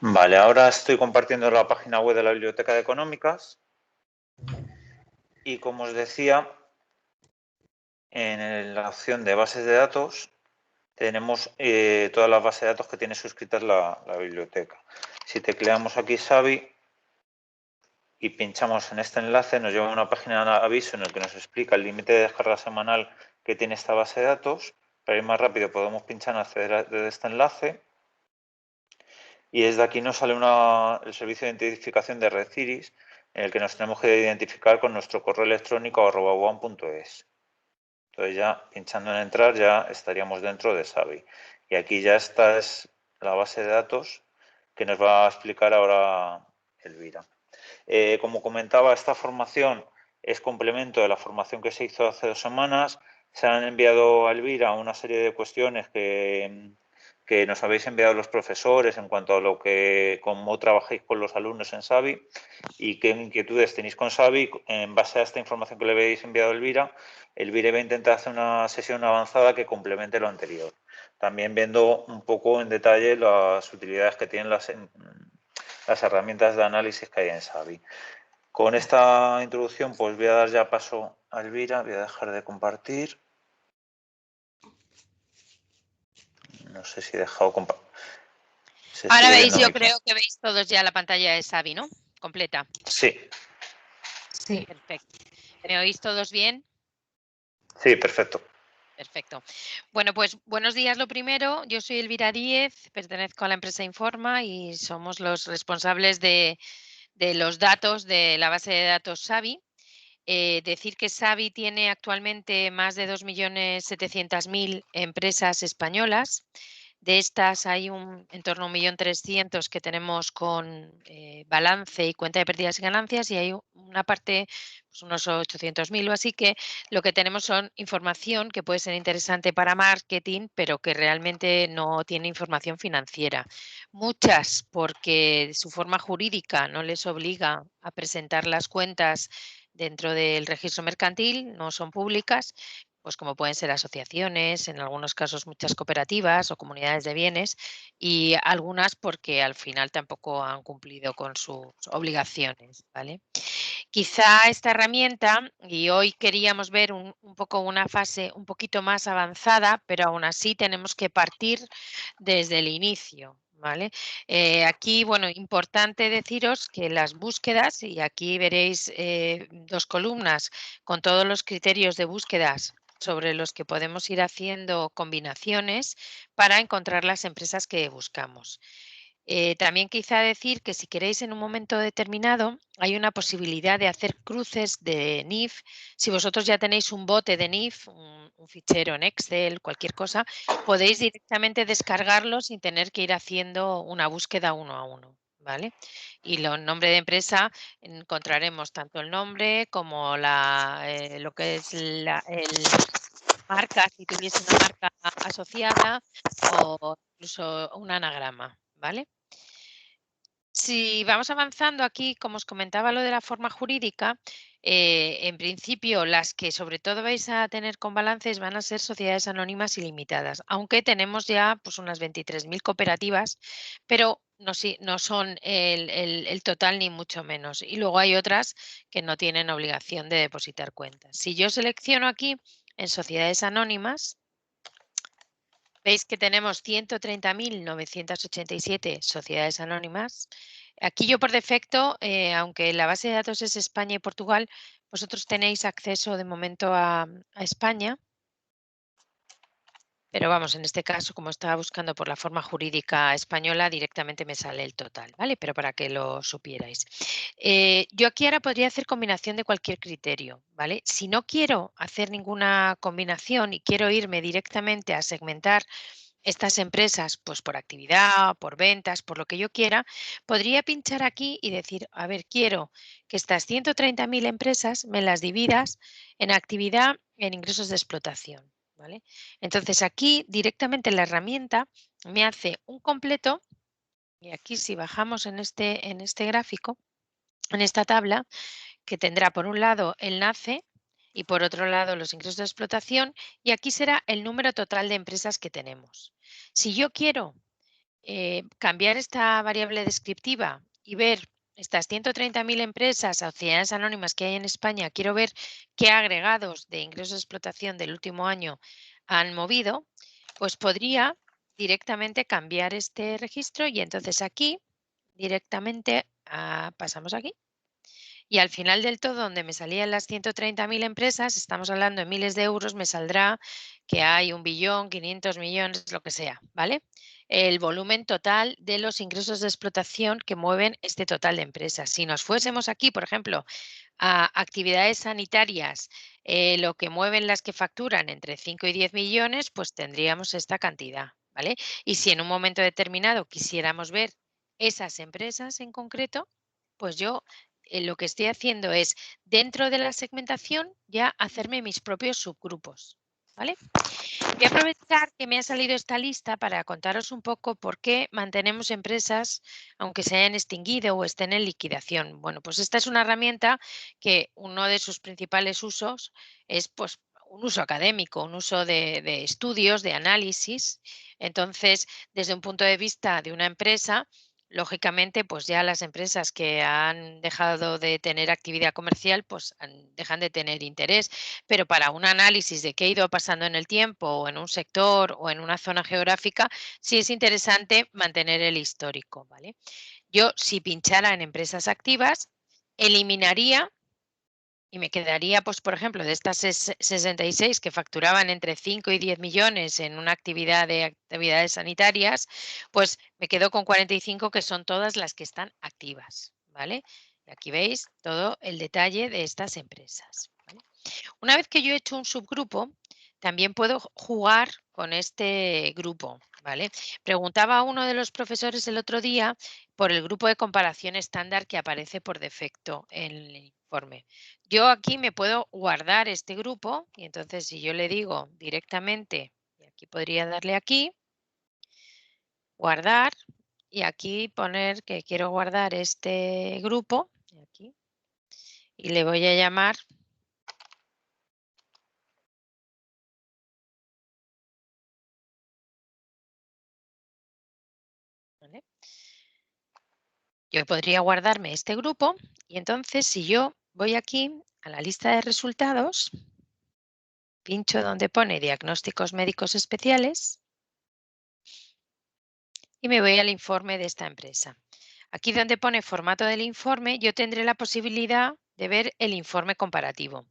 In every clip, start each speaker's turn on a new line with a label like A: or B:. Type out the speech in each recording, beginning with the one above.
A: Vale, ahora estoy compartiendo la página web de la Biblioteca de Económicas y, como os decía, en la opción de bases de datos tenemos todas las bases de datos que tiene suscritas la biblioteca. Si tecleamos aquí Savi y pinchamos en este enlace, nos lleva a una página de aviso en el que nos explica el límite de descarga semanal que tiene esta base de datos. Para ir más rápido podemos pinchar en acceder desde este enlace y desde aquí nos sale el servicio de identificación de Red Iris, en el que nos tenemos que identificar con nuestro correo electrónico @one.es. Entonces ya pinchando en entrar ya estaríamos dentro de Savi. Y aquí ya esta es la base de datos que nos va a explicar ahora Elvira. Como comentaba, esta formación es complemento de la formación que se hizo hace 2 semanas. Se han enviado a Elvira una serie de cuestiones que nos habéis enviado los profesores en cuanto a cómo trabajáis con los alumnos en Savi y qué inquietudes tenéis con Savi. En base a esta información que le habéis enviado a Elvira va a intentar hacer una sesión avanzada que complemente lo anterior. También viendo un poco en detalle las utilidades que tienen las herramientas de análisis que hay en Savi. Con esta introducción pues voy a dar ya paso a Elvira, voy a dejar de compartir. No sé si he dejado compartir.
B: Ahora veis, yo creo que veis todos ya la pantalla de Savi, ¿no? Completa.
A: Sí.
B: Sí. Perfecto. ¿Me oís todos bien?
A: Sí, perfecto.
B: Perfecto. Bueno, pues buenos días. Lo primero, yo soy Elvira Díez, pertenezco a la empresa Informa y somos los responsables de los datos de la base de datos Savi. Decir que Savi tiene actualmente más de 2.700.000 empresas españolas. De estas hay en torno a 1.300.000 que tenemos con balance y cuenta de pérdidas y ganancias, y hay una parte, pues unos 800.000 o así, que lo que tenemos son información que puede ser interesante para marketing, pero que realmente no tiene información financiera. Muchas porque su forma jurídica no les obliga a presentar las cuentas dentro del registro mercantil, no son públicas, pues como pueden ser asociaciones, en algunos casos muchas cooperativas o comunidades de bienes, y algunas porque al final tampoco han cumplido con sus obligaciones, ¿vale? Quizá esta herramienta, y hoy queríamos ver un poco una fase un poquito más avanzada, pero aún así tenemos que partir desde el inicio, ¿vale? Aquí, bueno, importante deciros que las búsquedas, y aquí veréis 2 columnas con todos los criterios de búsquedas sobre los que podemos ir haciendo combinaciones para encontrar las empresas que buscamos. También quizá decir que si queréis en un momento determinado hay una posibilidad de hacer cruces de NIF. Si vosotros ya tenéis un bote de NIF, un fichero en Excel, cualquier cosa, podéis directamente descargarlo sin tener que ir haciendo una búsqueda uno a uno, ¿vale? Y el nombre de empresa encontraremos tanto el nombre como lo que es el marca, si tuviese una marca asociada, o incluso un anagrama, ¿vale? Si vamos avanzando aquí, como os comentaba lo de la forma jurídica, en principio las que sobre todo vais a tener con balances van a ser sociedades anónimas ilimitadas, aunque tenemos ya pues unas 23.000 cooperativas, pero no son el total ni mucho menos. Y luego hay otras que no tienen obligación de depositar cuentas. Si yo selecciono aquí en sociedades anónimas, veis que tenemos 130.987 sociedades anónimas. Aquí yo por defecto, aunque la base de datos es España y Portugal, vosotros tenéis acceso de momento a España. Pero vamos, en este caso, como estaba buscando por la forma jurídica española, directamente me sale el total, ¿vale? Pero para que lo supierais. Yo aquí ahora podría hacer combinación de cualquier criterio, ¿vale? Si no quiero hacer ninguna combinación y quiero irme directamente a segmentar estas empresas, pues por actividad, por ventas, por lo que yo quiera, podría pinchar aquí y decir, a ver, quiero que estas 130.000 empresas me las dividas en actividad, en ingresos de explotación, ¿vale? Entonces aquí directamente la herramienta me hace un completo, y aquí si bajamos en este gráfico, en esta tabla, que tendrá por un lado el NACE y por otro lado los ingresos de explotación, y aquí será el número total de empresas que tenemos. Si yo quiero cambiar esta variable descriptiva y ver estas 130.000 empresas, sociedades anónimas que hay en España, quiero ver qué agregados de ingresos de explotación del último año han movido, pues podría directamente cambiar este registro y entonces aquí directamente pasamos aquí. Y al final del todo, donde me salían las 130.000 empresas, estamos hablando de miles de euros, me saldrá que hay 1.500.000.000, lo que sea, ¿vale? El volumen total de los ingresos de explotación que mueven este total de empresas. Si nos fuésemos aquí, por ejemplo, a actividades sanitarias, lo que mueven las que facturan entre 5 y 10 millones, pues tendríamos esta cantidad, ¿vale? Y si en un momento determinado quisiéramos ver esas empresas en concreto, pues yo lo que estoy haciendo es, dentro de la segmentación, ya hacerme mis propios subgrupos, ¿vale? Voy a aprovechar que me ha salido esta lista para contaros un poco por qué mantenemos empresas aunque se hayan extinguido o estén en liquidación. Bueno, pues esta es una herramienta que uno de sus principales usos es pues un uso académico, un uso de estudios, de análisis. Entonces, desde un punto de vista de una empresa, lógicamente, pues ya las empresas que han dejado de tener actividad comercial, pues dejan de tener interés, pero para un análisis de qué ha ido pasando en el tiempo o en un sector o en una zona geográfica, sí es interesante mantener el histórico, ¿vale? Yo, si pinchara en empresas activas, eliminaría y me quedaría, pues, por ejemplo, de estas 66 que facturaban entre 5 y 10 millones en una actividad de actividades sanitarias, pues me quedo con 45 que son todas las que están activas, ¿vale? Y aquí veis todo el detalle de estas empresas, ¿vale? Una vez que yo he hecho un subgrupo, también puedo jugar con este grupo, ¿vale? Preguntaba a uno de los profesores el otro día por el grupo de comparación estándar que aparece por defecto en el informe. Yo aquí me puedo guardar este grupo y entonces si yo le digo directamente, y aquí podría darle aquí, guardar, y aquí poner que quiero guardar este grupo, y aquí, y le voy a llamar. ¿Vale? Yo podría guardarme este grupo y entonces si yo voy aquí a la lista de resultados, pincho donde pone diagnósticos médicos especiales y me voy al informe de esta empresa. Aquí donde pone formato del informe, yo tendré la posibilidad de ver el informe comparativo.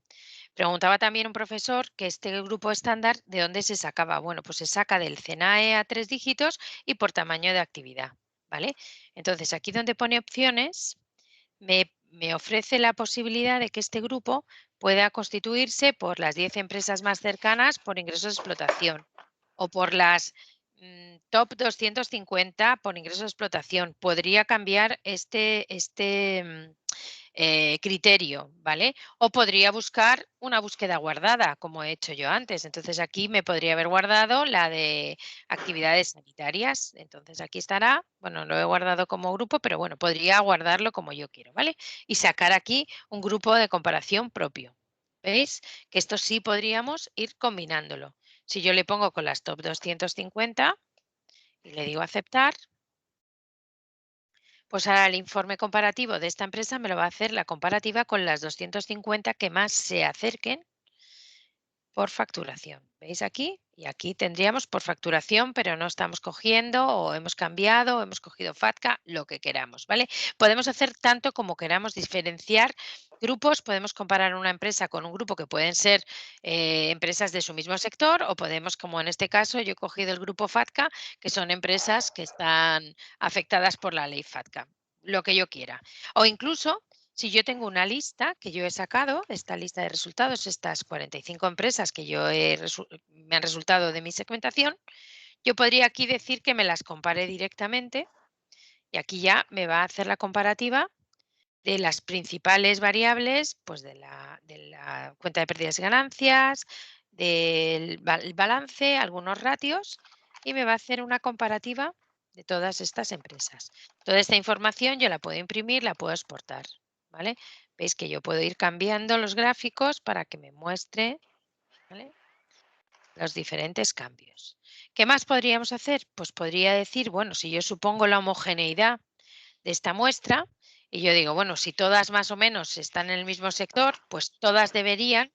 B: Preguntaba también un profesor que este grupo estándar, ¿de dónde se sacaba? Bueno, pues se saca del CENAE a 3 dígitos y por tamaño de actividad, ¿vale? Entonces, aquí donde pone opciones, me ofrece la posibilidad de que este grupo pueda constituirse por las 10 empresas más cercanas por ingresos de explotación o por las top 250 por ingresos de explotación. Podría cambiar criterio, ¿vale? O podría buscar una búsqueda guardada, como he hecho yo antes. Entonces aquí me podría haber guardado la de actividades sanitarias. Entonces aquí estará, bueno, lo he guardado como grupo, pero bueno, podría guardarlo como yo quiero, ¿vale? Y sacar aquí un grupo de comparación propio. ¿Veis? Que esto sí podríamos ir combinándolo. Si yo le pongo con las top 250 y le digo aceptar, pues ahora el informe comparativo de esta empresa me lo va a hacer la comparativa con las 250 que más se acerquen por facturación. ¿Veis aquí? Y aquí tendríamos por facturación, pero no estamos cogiendo o hemos cambiado o hemos cogido FATCA, lo que queramos, ¿vale? Podemos hacer tanto como queramos, diferenciar grupos, podemos comparar una empresa con un grupo que pueden ser empresas de su mismo sector o podemos, como en este caso, yo he cogido el grupo FATCA, que son empresas que están afectadas por la ley FATCA, lo que yo quiera. O incluso si yo tengo una lista que yo he sacado, esta lista de resultados, estas 45 empresas que me han resultado de mi segmentación, yo podría aquí decir que me las compare directamente y aquí ya me va a hacer la comparativa de las principales variables, pues de la cuenta de pérdidas y ganancias, del balance, algunos ratios y me va a hacer una comparativa de todas estas empresas. Toda esta información yo la puedo imprimir, la puedo exportar, ¿vale? Veis que yo puedo ir cambiando los gráficos para que me muestre, ¿vale?, los diferentes cambios. ¿Qué más podríamos hacer? Pues podría decir, bueno, si yo supongo la homogeneidad de esta muestra y yo digo, bueno, si todas más o menos están en el mismo sector, pues todas deberían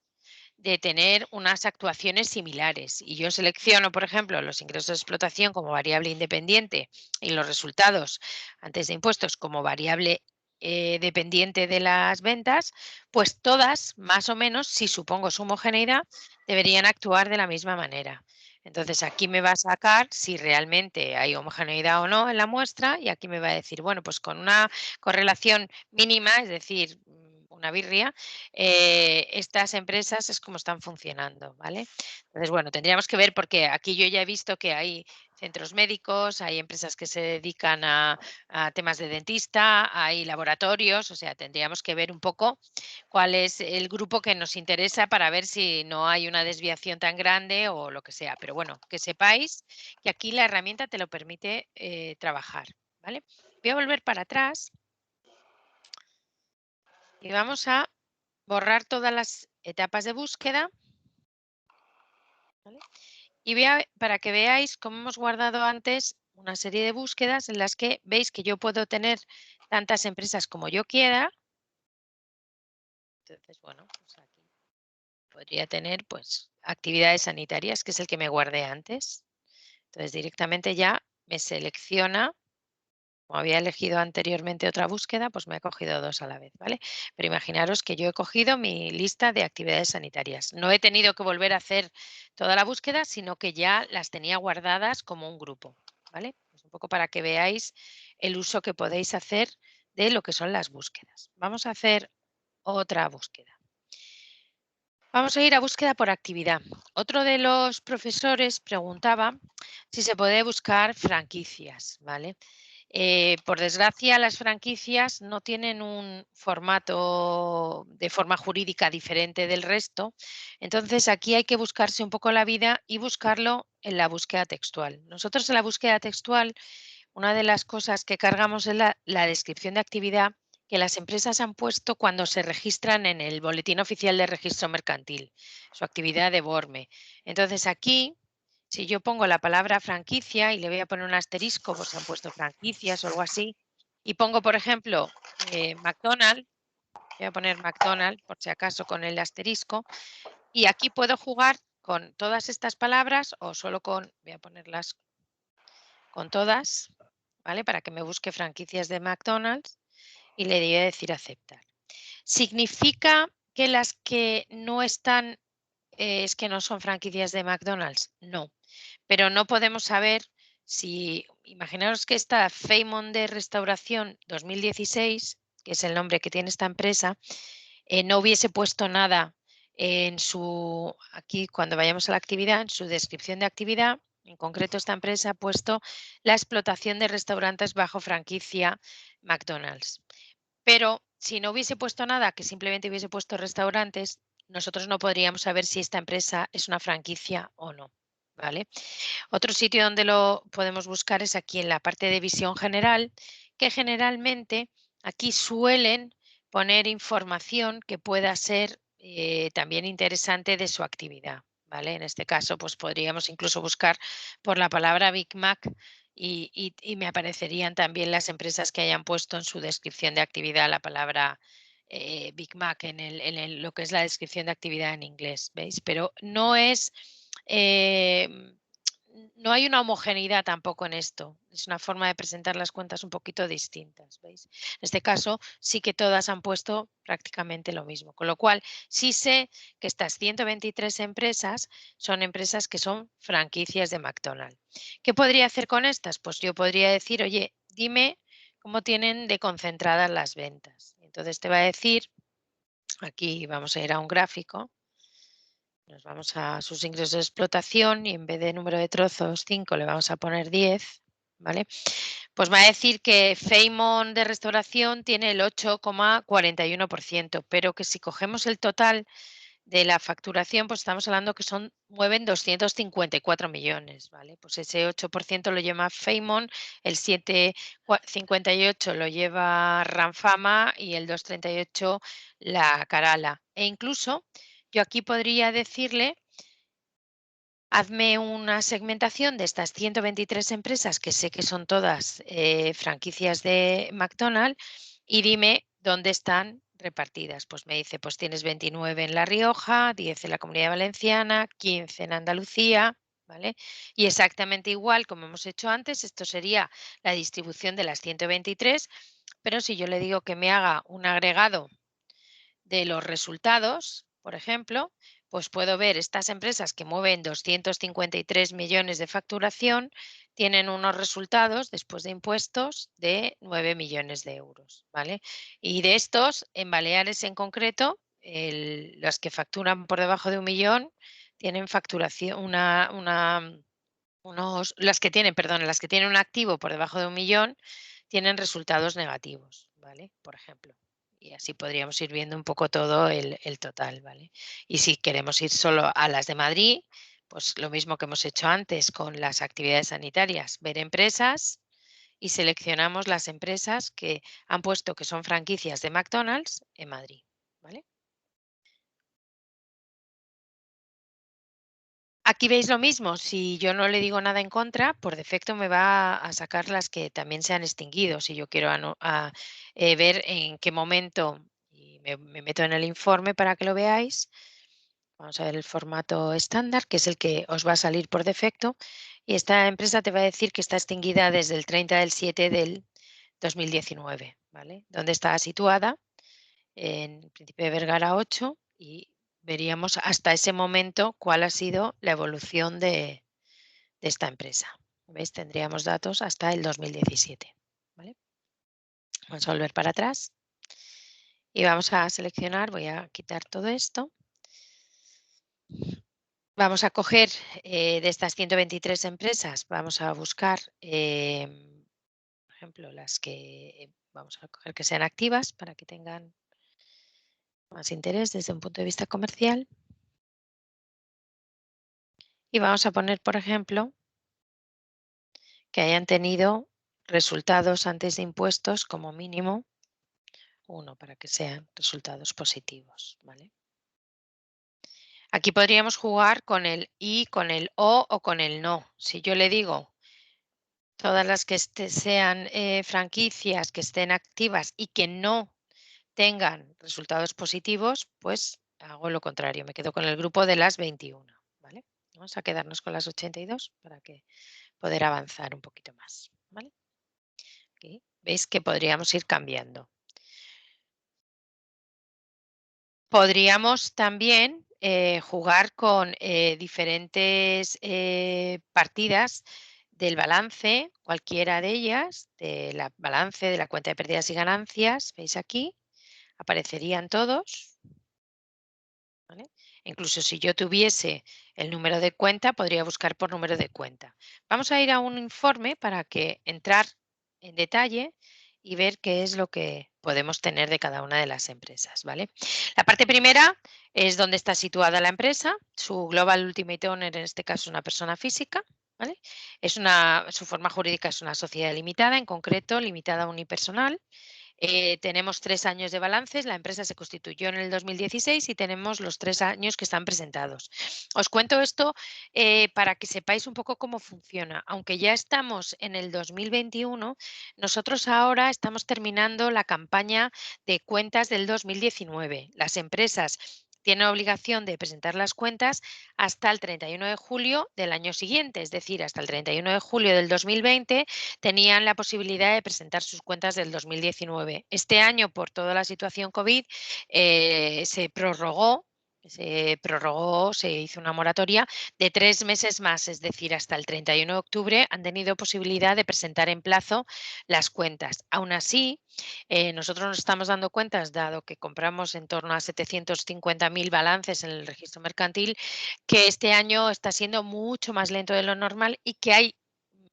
B: de tener unas actuaciones similares. Y yo selecciono, por ejemplo, los ingresos de explotación como variable independiente y los resultados antes de impuestos como variable dependiente de las ventas, pues todas, más o menos, si supongo su homogeneidad, deberían actuar de la misma manera. Entonces aquí me va a sacar si realmente hay homogeneidad o no en la muestra y aquí me va a decir, bueno, pues con una correlación mínima, es decir, una birria, estas empresas es como están funcionando, ¿vale? Entonces, bueno, tendríamos que ver porque aquí yo ya he visto que hay centros médicos, hay empresas que se dedican a temas de dentista, hay laboratorios, o sea, tendríamos que ver un poco cuál es el grupo que nos interesa para ver si no hay una desviación tan grande o lo que sea. Pero bueno, que sepáis que aquí la herramienta te lo permite trabajar, ¿vale? Voy a volver para atrás y vamos a borrar todas las etapas de búsqueda, ¿vale? Y para que veáis cómo hemos guardado antes una serie de búsquedas en las que veis que yo puedo tener tantas empresas como yo quiera. Entonces, bueno, pues aquí podría tener pues actividades sanitarias, que es el que me guardé antes. Entonces directamente ya me selecciona. Como había elegido anteriormente otra búsqueda, pues me ha cogido dos a la vez, ¿vale? Pero imaginaros que yo he cogido mi lista de actividades sanitarias. No he tenido que volver a hacer toda la búsqueda, sino que ya las tenía guardadas como un grupo, ¿vale? Pues un poco para que veáis el uso que podéis hacer de lo que son las búsquedas. Vamos a hacer otra búsqueda. Vamos a ir a búsqueda por actividad. Otro de los profesores preguntaba si se puede buscar franquicias, ¿vale? Por desgracia, las franquicias no tienen un formato de forma jurídica diferente del resto. Entonces, aquí hay que buscarse un poco la vida y buscarlo en la búsqueda textual. Nosotros en la búsqueda textual, una de las cosas que cargamos es la descripción de actividad que las empresas han puesto cuando se registran en el Boletín Oficial de Registro Mercantil, su actividad de BORME. Entonces, aquí si yo pongo la palabra franquicia y le voy a poner un asterisco, pues han puesto franquicias o algo así, y pongo, por ejemplo, McDonald's, voy a poner McDonald's por si acaso con el asterisco, y aquí puedo jugar con todas estas palabras o solo con, voy a ponerlas con todas, ¿vale? Para que me busque franquicias de McDonald's y le voy a decir aceptar. ¿Significa que las que no están es que no son franquicias de McDonald's? No, pero no podemos saber si, imaginaros que esta Feymon de Restauración 2016, que es el nombre que tiene esta empresa, no hubiese puesto nada en su, aquí cuando vayamos a la actividad, en su descripción de actividad, en concreto esta empresa ha puesto la explotación de restaurantes bajo franquicia McDonald's. Pero si no hubiese puesto nada, que simplemente hubiese puesto restaurantes, nosotros no podríamos saber si esta empresa es una franquicia o no, ¿vale? Otro sitio donde lo podemos buscar es aquí en la parte de visión general, que generalmente aquí suelen poner información que pueda ser también interesante de su actividad, ¿vale? En este caso, pues podríamos incluso buscar por la palabra Big Mac y me aparecerían también las empresas que hayan puesto en su descripción de actividad la palabra Big Mac lo que es la descripción de actividad en inglés, ¿veis? Pero no es, no hay una homogeneidad tampoco en esto. Es una forma de presentar las cuentas un poquito distintas, ¿veis? En este caso sí que todas han puesto prácticamente lo mismo, con lo cual sí sé que estas 123 empresas son empresas que son franquicias de McDonald's. ¿Qué podría hacer con estas? Pues yo podría decir, oye, dime cómo tienen de concentradas las ventas. Entonces te va a decir, aquí vamos a ir a un gráfico, nos vamos a sus ingresos de explotación y en vez de número de trozos 5 le vamos a poner 10, ¿vale? Pues va a decir que Feymon de restauración tiene el 8,41%, pero que si cogemos el total de la facturación, pues estamos hablando que mueven 254 millones, ¿vale? Pues ese 8% lo lleva Feymon, el 7,58 lo lleva Ranfama y el 2,38 la Carala. E incluso yo aquí podría decirle hazme una segmentación de estas 123 empresas, que sé que son todas franquicias de McDonald's, y dime dónde están repartidas. Pues me dice, pues tienes 29 en La Rioja, 10 en la Comunidad Valenciana, 15 en Andalucía, ¿vale? Y exactamente igual como hemos hecho antes, esto sería la distribución de las 123, pero si yo le digo que me haga un agregado de los resultados, por ejemplo, pues puedo ver estas empresas que mueven 253 millones de facturación, tienen unos resultados después de impuestos de 9 millones de euros, ¿vale? Y de estos, en Baleares en concreto, las que facturan por debajo de 1 millón tienen facturación, las que tienen, perdón, las que tienen un activo por debajo de 1 millón tienen resultados negativos, ¿vale? Por ejemplo. Y así podríamos ir viendo un poco todo el total, ¿vale? Y si queremos ir solo a las de Madrid, pues lo mismo que hemos hecho antes con las actividades sanitarias, ver empresas y seleccionamos las empresas que han puesto que son franquicias de McDonald's en Madrid, ¿vale? Aquí veis lo mismo, si yo no le digo nada en contra, por defecto me va a sacar las que también se han extinguido. Si yo quiero ver en qué momento, y me meto en el informe para que lo veáis. Vamos a ver el formato estándar, que es el que os va a salir por defecto. Y esta empresa te va a decir que está extinguida desde el 30 del 7 del 2019, ¿vale? ¿Dónde está situada? En Príncipe de Vergara 8 y veríamos hasta ese momento cuál ha sido la evolución de esta empresa. ¿Veis? Tendríamos datos hasta el 2017. ¿Vale? Vamos a volver para atrás y vamos a seleccionar, voy a quitar todo esto. Vamos a coger de estas 123 empresas, vamos a buscar, por ejemplo, las que vamos a coger que sean activas para que tengan más interés desde un punto de vista comercial. Y vamos a poner, por ejemplo, que hayan tenido resultados antes de impuestos como mínimo 1 para que sean resultados positivos, ¿vale? Aquí podríamos jugar con el y, con el o con el no. Si yo le digo todas las que sean franquicias que estén activas y que no tengan resultados positivos, pues hago lo contrario, me quedo con el grupo de las 21, ¿vale? Vamos a quedarnos con las 82 para que poder avanzar un poquito más, ¿vale? Aquí veis que podríamos ir cambiando. Podríamos también jugar con diferentes partidas del balance, cualquiera de ellas, del balance de la cuenta de pérdidas y ganancias, veis aquí, aparecerían todos, ¿vale? Incluso si yo tuviese el número de cuenta, podría buscar por número de cuenta. Vamos a ir a un informe para que entrar en detalle y ver qué es lo que podemos tener de cada una de las empresas, ¿vale? La parte primera es donde está situada la empresa, su Global Ultimate Owner, en este caso, es una persona física, ¿vale? Su forma jurídica es una sociedad limitada, en concreto, limitada unipersonal. Tenemos 3 años de balances, la empresa se constituyó en el 2016 y tenemos los 3 años que están presentados. Os cuento esto para que sepáis un poco cómo funciona. Aunque ya estamos en el 2021, nosotros ahora estamos terminando la campaña de cuentas del 2019. Las empresas tienen obligación de presentar las cuentas hasta el 31 de julio del año siguiente, es decir, hasta el 31 de julio del 2020 tenían la posibilidad de presentar sus cuentas del 2019. Este año, por toda la situación COVID, se hizo una moratoria de 3 meses más, es decir, hasta el 31 de octubre han tenido posibilidad de presentar en plazo las cuentas. Aún así, nosotros nos estamos dando cuentas, dado que compramos en torno a 750.000 balances en el registro mercantil, que este año está siendo mucho más lento de lo normal y que hay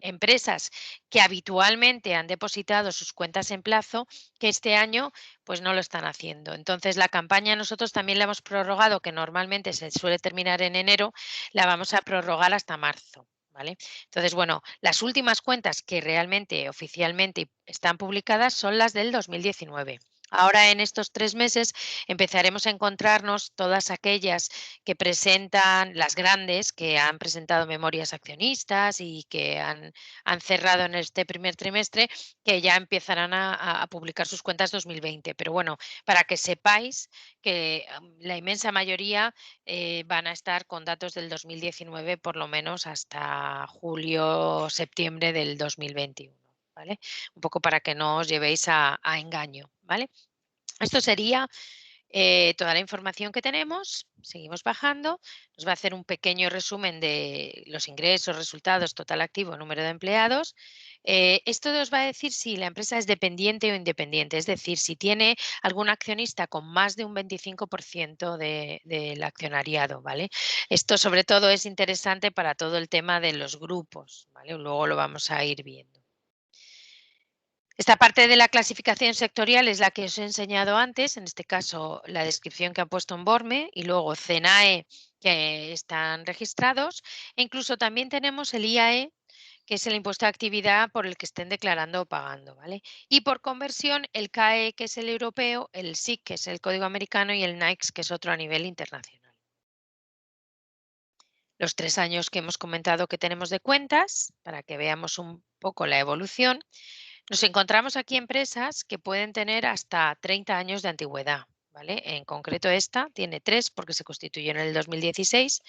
B: empresas que habitualmente han depositado sus cuentas en plazo, que este año pues no lo están haciendo. Entonces, la campaña nosotros también la hemos prorrogado, que normalmente se suele terminar en enero, la vamos a prorrogar hasta marzo. ¿Vale? Entonces, bueno, las últimas cuentas que realmente oficialmente están publicadas son las del 2019. Ahora en estos 3 meses empezaremos a encontrarnos todas aquellas que presentan, las grandes, que han presentado memorias accionistas y que han cerrado en este primer trimestre, que ya empezarán a publicar sus cuentas 2020. Pero bueno, para que sepáis que la inmensa mayoría van a estar con datos del 2019 por lo menos hasta julio, septiembre del 2021. ¿Vale? Un poco para que no os llevéis a engaño, ¿vale? Esto sería toda la información que tenemos. Seguimos bajando. Nos va a hacer un pequeño resumen de los ingresos, resultados, total activo, número de empleados. Esto os va a decir si la empresa es dependiente o independiente, es decir, si tiene algún accionista con más de un 25% del accionariado, ¿vale? Esto sobre todo es interesante para todo el tema de los grupos, ¿vale? Luego lo vamos a ir viendo. Esta parte de la clasificación sectorial es la que os he enseñado antes, en este caso la descripción que ha puesto en Borme y luego CENAE que están registrados e incluso también tenemos el IAE que es el impuesto de actividad por el que estén declarando o pagando, ¿vale? Y por conversión el CAE que es el europeo, el SIC que es el código americano y el NAICS que es otro a nivel internacional. Los 3 años que hemos comentado que tenemos de cuentas para que veamos un poco la evolución. Nos encontramos aquí empresas que pueden tener hasta 30 años de antigüedad, ¿vale? En concreto esta tiene 3 porque se constituyó en el 2016.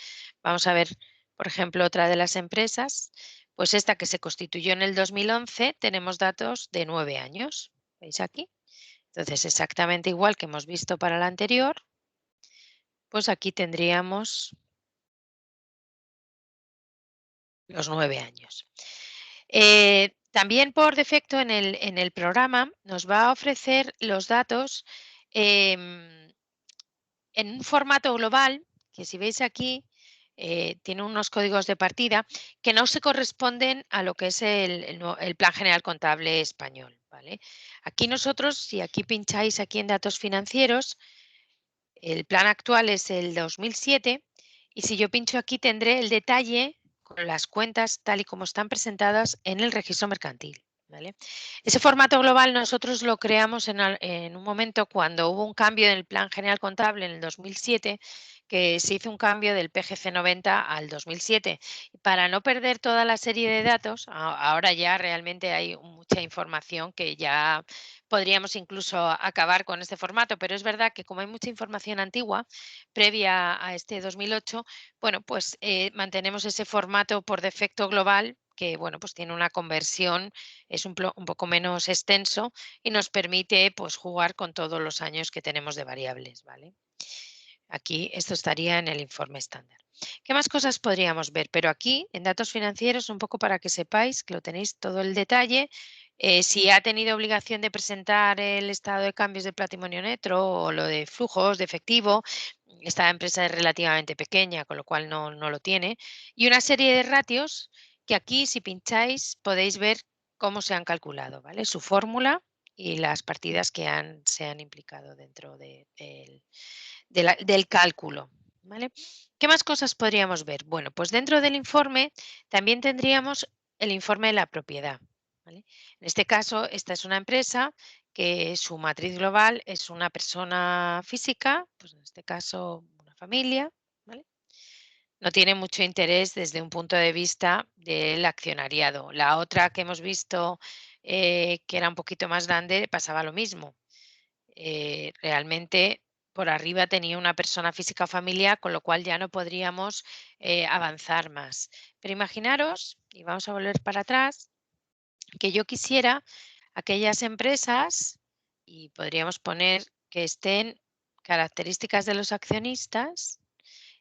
B: Vamos a ver, por ejemplo, otra de las empresas, pues esta que se constituyó en el 2011, tenemos datos de 9 años, ¿veis aquí? Entonces, exactamente igual que hemos visto para la anterior, pues aquí tendríamos los 9 años. También por defecto en el programa nos va a ofrecer los datos en un formato global, que si veis aquí, tiene unos códigos de partida que no se corresponden a lo que es el Plan General Contable Español. ¿Vale? Aquí nosotros, si aquí pincháis aquí en datos financieros, el plan actual es el 2007 y si yo pincho aquí tendré el detalle con las cuentas tal y como están presentadas en el registro mercantil. ¿Vale? Ese formato global nosotros lo creamos en un momento cuando hubo un cambio en el Plan General Contable en el 2007, que se hizo un cambio del PGC 90 al 2007. Para no perder toda la serie de datos, ahora ya realmente hay mucha información que ya podríamos incluso acabar con este formato, pero es verdad que como hay mucha información antigua previa a este 2008, bueno, pues mantenemos ese formato por defecto global que bueno, pues tiene una conversión, es un poco menos extenso y nos permite pues jugar con todos los años que tenemos de variables, ¿vale? Aquí esto estaría en el informe estándar. ¿Qué más cosas podríamos ver? Pero aquí en datos financieros, un poco para que sepáis que lo tenéis todo el detalle. Si ha tenido obligación de presentar el estado de cambios de patrimonio neto o lo de flujos de efectivo, esta empresa es relativamente pequeña, con lo cual no lo tiene. Y una serie de ratios que aquí, si pincháis, podéis ver cómo se han calculado, ¿vale? Su fórmula y las partidas que se han implicado dentro del cálculo. ¿Vale? ¿Qué más cosas podríamos ver? Bueno, pues dentro del informe también tendríamos el informe de la propiedad. ¿Vale? En este caso, esta es una empresa que su matriz global es una persona física, pues en este caso una familia. ¿Vale? No tiene mucho interés desde un punto de vista del accionariado. La otra que hemos visto, que era un poquito más grande, pasaba lo mismo. Realmente por arriba tenía una persona física o familiar, con lo cual ya no podríamos avanzar más. Pero imaginaros, y vamos a volver para atrás, que yo quisiera aquellas empresas, y podríamos poner que estén características de los accionistas,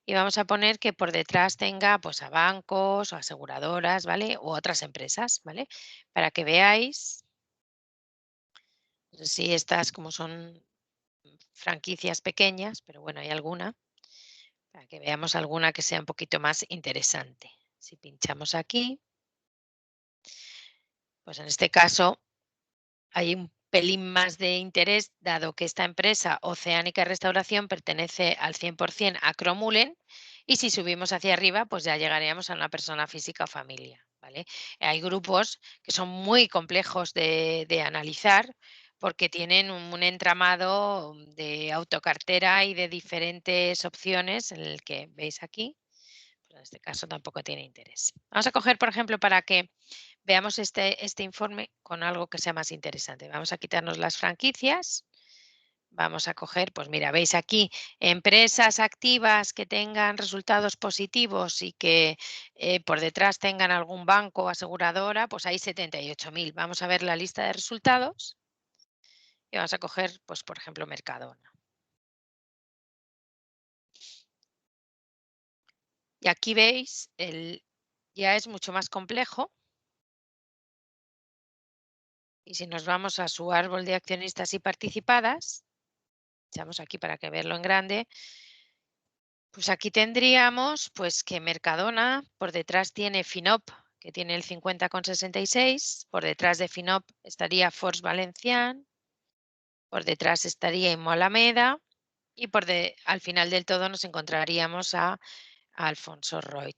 B: y vamos a poner que por detrás tenga pues a bancos o aseguradoras, ¿vale? U otras empresas, ¿vale? Para que veáis, no sé si estas como son franquicias pequeñas, pero bueno, hay alguna, para que veamos alguna que sea un poquito más interesante. Si pinchamos aquí, pues en este caso hay un pelín más de interés, dado que esta empresa Oceánica Restauración pertenece al 100% a Cromulen, y si subimos hacia arriba, pues ya llegaríamos a una persona física o familia. ¿Vale? Hay grupos que son muy complejos de analizar, porque tienen un entramado de autocartera y de diferentes opciones en el que veis aquí. Pero en este caso tampoco tiene interés. Vamos a coger, por ejemplo, para que veamos este informe con algo que sea más interesante. Vamos a quitarnos las franquicias. Vamos a coger, pues mira, veis aquí, empresas activas que tengan resultados positivos y que por detrás tengan algún banco o aseguradora, pues hay 78.000. Vamos a ver la lista de resultados y vamos a coger, pues por ejemplo, Mercadona. Y aquí veis, ya es mucho más complejo. Y si nos vamos a su árbol de accionistas y participadas, echamos aquí para que verlo en grande, pues aquí tendríamos pues que Mercadona por detrás tiene Finop, que tiene el 50,66, por detrás de Finop estaría Force Valencian, por detrás estaría Alameda y al final del todo nos encontraríamos a Alfonso Roig.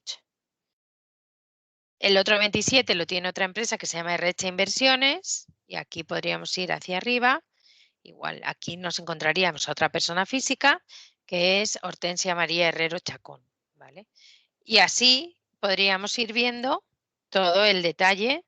B: El otro 27 lo tiene otra empresa que se llama Recha Inversiones y aquí podríamos ir hacia arriba. Igual, aquí nos encontraríamos a otra persona física que es Hortensia María Herrero Chacón, ¿vale? Y así podríamos ir viendo todo el detalle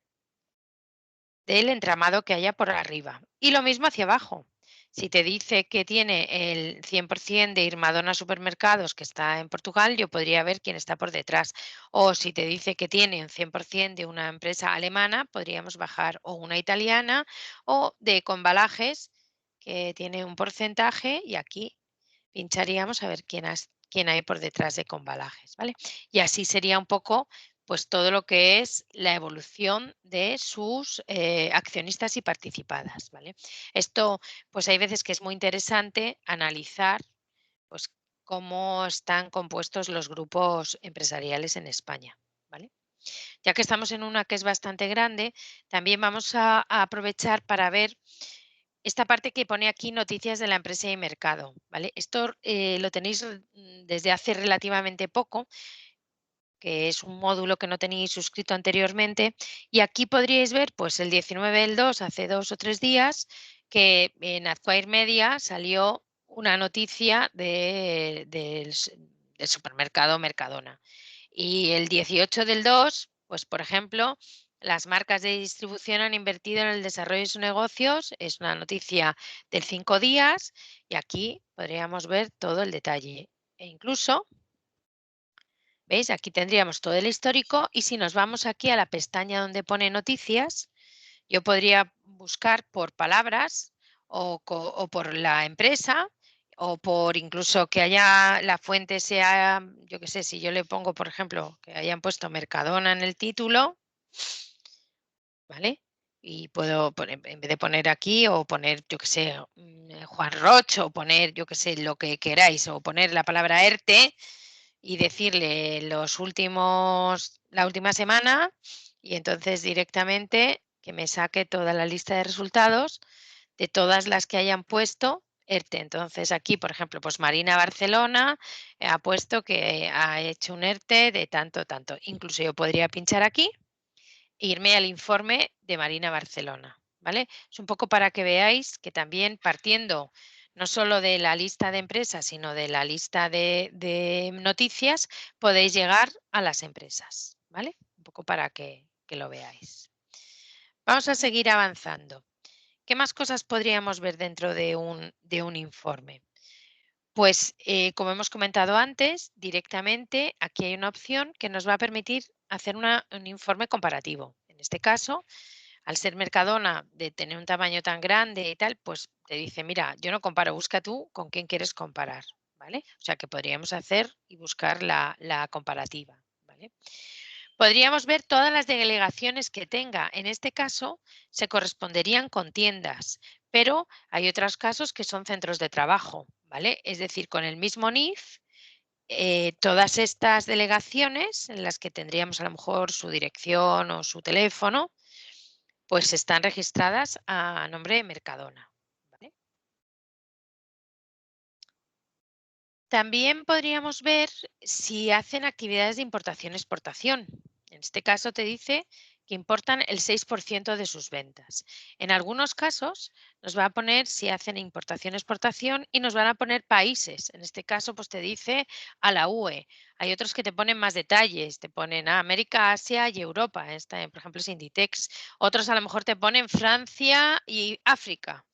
B: del entramado que haya por arriba. Y lo mismo hacia abajo. Si te dice que tiene el 100% de Irmadona Supermercados que está en Portugal, yo podría ver quién está por detrás. O si te dice que tiene un 100% de una empresa alemana, podríamos bajar o una italiana o de Conbalajes, que tiene un porcentaje y aquí pincharíamos a ver quién hay por detrás de Conbalajes, ¿vale? Y así sería un poco pues todo lo que es la evolución de sus accionistas y participadas, ¿vale? Esto, pues hay veces que es muy interesante analizar, pues cómo están compuestos los grupos empresariales en España, ¿vale? Ya que estamos en una que es bastante grande, también vamos a aprovechar para ver esta parte que pone aquí noticias de la empresa y mercado, ¿vale? Esto lo tenéis desde hace relativamente poco, que es un módulo que no tenéis suscrito anteriormente. Y aquí podríais ver, pues el 19 del 2, hace 2 o 3 días, que en Azquire Media salió una noticia del supermercado Mercadona. Y el 18 del 2, pues por ejemplo, las marcas de distribución han invertido en el desarrollo de sus negocios. Es una noticia del 5 días y aquí podríamos ver todo el detalle. E incluso ¿veis? Aquí tendríamos todo el histórico y si nos vamos aquí a la pestaña donde pone noticias, yo podría buscar por palabras o por la empresa o por incluso que haya la fuente sea, yo qué sé, si yo le pongo, por ejemplo, que hayan puesto Mercadona en el título, ¿vale? Y puedo poner, en vez de poner aquí o poner, yo qué sé, Juan Roch o poner, yo qué sé, lo que queráis o poner la palabra ERTE y decirle la última semana y entonces directamente que me saque toda la lista de resultados de todas las que hayan puesto ERTE. Entonces aquí, por ejemplo, pues Marina Barcelona ha puesto que ha hecho un ERTE de tanto, tanto. Incluso yo podría pinchar aquí e irme al informe de Marina Barcelona, ¿vale? Es un poco para que veáis que también partiendo no solo de la lista de empresas, sino de la lista de noticias, podéis llegar a las empresas, ¿vale? Un poco para que lo veáis. Vamos a seguir avanzando. ¿Qué más cosas podríamos ver dentro de un informe? Pues, como hemos comentado antes, directamente aquí hay una opción que nos va a permitir hacer un informe comparativo. En este caso, al ser Mercadona, de tener un tamaño tan grande y tal, pues te dice, mira, yo no comparo, busca tú con quién quieres comparar, ¿vale? O sea que podríamos hacer y buscar la comparativa, ¿vale? Podríamos ver todas las delegaciones que tenga. En este caso, se corresponderían con tiendas, pero hay otros casos que son centros de trabajo, ¿vale? Es decir, con el mismo NIF, todas estas delegaciones en las que tendríamos a lo mejor su dirección o su teléfono, pues están registradas a nombre de Mercadona, ¿vale? También podríamos ver si hacen actividades de importación-exportación. En este caso te dice que importan el 6% de sus ventas. En algunos casos nos va a poner si hacen importación-exportación y nos van a poner países. En este caso, pues te dice a la UE. Hay otros que te ponen más detalles, te ponen a América, Asia y Europa. Esta, por ejemplo, es Inditex. Otros a lo mejor te ponen Francia y África.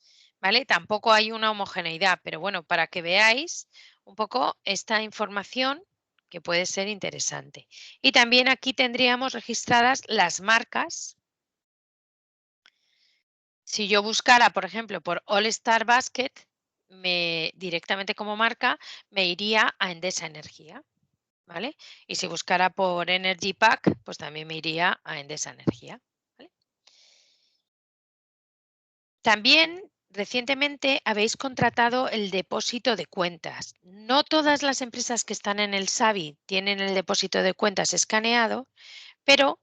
B: ¿Vale? Tampoco hay una homogeneidad, pero bueno, para que veáis un poco esta información que puede ser interesante. Y también aquí tendríamos registradas las marcas. Si yo buscara, por ejemplo, por All Star Basket, directamente como marca, me iría a Endesa Energía, ¿vale? Y si buscara por Energy Pack, pues también me iría a Endesa Energía, ¿vale? También recientemente habéis contratado el depósito de cuentas. No todas las empresas que están en el SABI tienen el depósito de cuentas escaneado, pero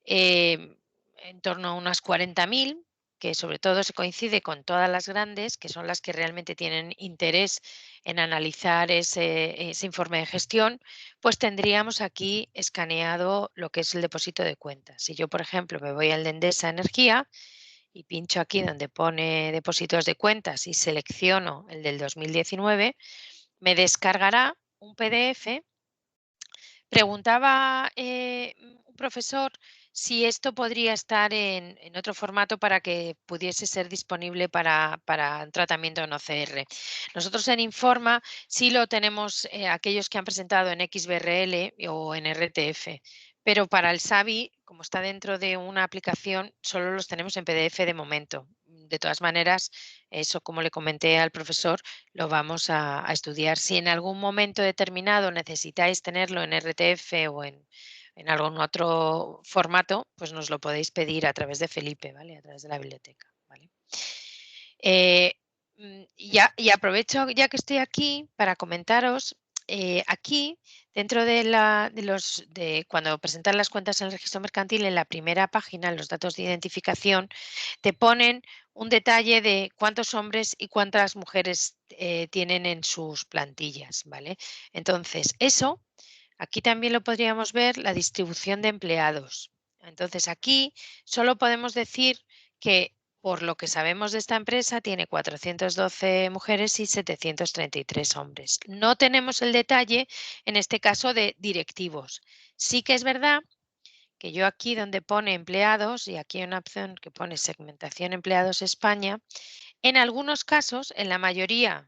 B: en torno a unas 40.000, que sobre todo se coincide con todas las grandes, que son las que realmente tienen interés en analizar ese informe de gestión, pues tendríamos aquí escaneado lo que es el depósito de cuentas. Si yo, por ejemplo, me voy al de Endesa Energía y pincho aquí donde pone depósitos de cuentas y selecciono el del 2019, me descargará un PDF. Preguntaba un profesor si esto podría estar en otro formato para que pudiese ser disponible para un tratamiento en OCR. Nosotros en Informa sí lo tenemos, aquellos que han presentado en XBRL o en RTF, pero para el SABI, como está dentro de una aplicación, solo los tenemos en PDF de momento. De todas maneras, eso, como le comenté al profesor, lo vamos a estudiar. Si en algún momento determinado necesitáis tenerlo en RTF o en algún otro formato, pues nos lo podéis pedir a través de Felipe, ¿vale? A través de la biblioteca, ¿vale? Y aprovecho ya que estoy aquí para comentaros, aquí dentro de cuando presentan las cuentas en el registro mercantil, en la primera página, en los datos de identificación, te ponen un detalle de cuántos hombres y cuántas mujeres tienen en sus plantillas, ¿vale? Entonces, eso, aquí también lo podríamos ver, la distribución de empleados. Entonces, aquí solo podemos decir que por lo que sabemos de esta empresa, tiene 412 mujeres y 733 hombres. No tenemos el detalle, en este caso, de directivos. Sí que es verdad que yo aquí donde pone empleados, y aquí hay una opción que pone segmentación empleados España, en algunos casos, en la mayoría,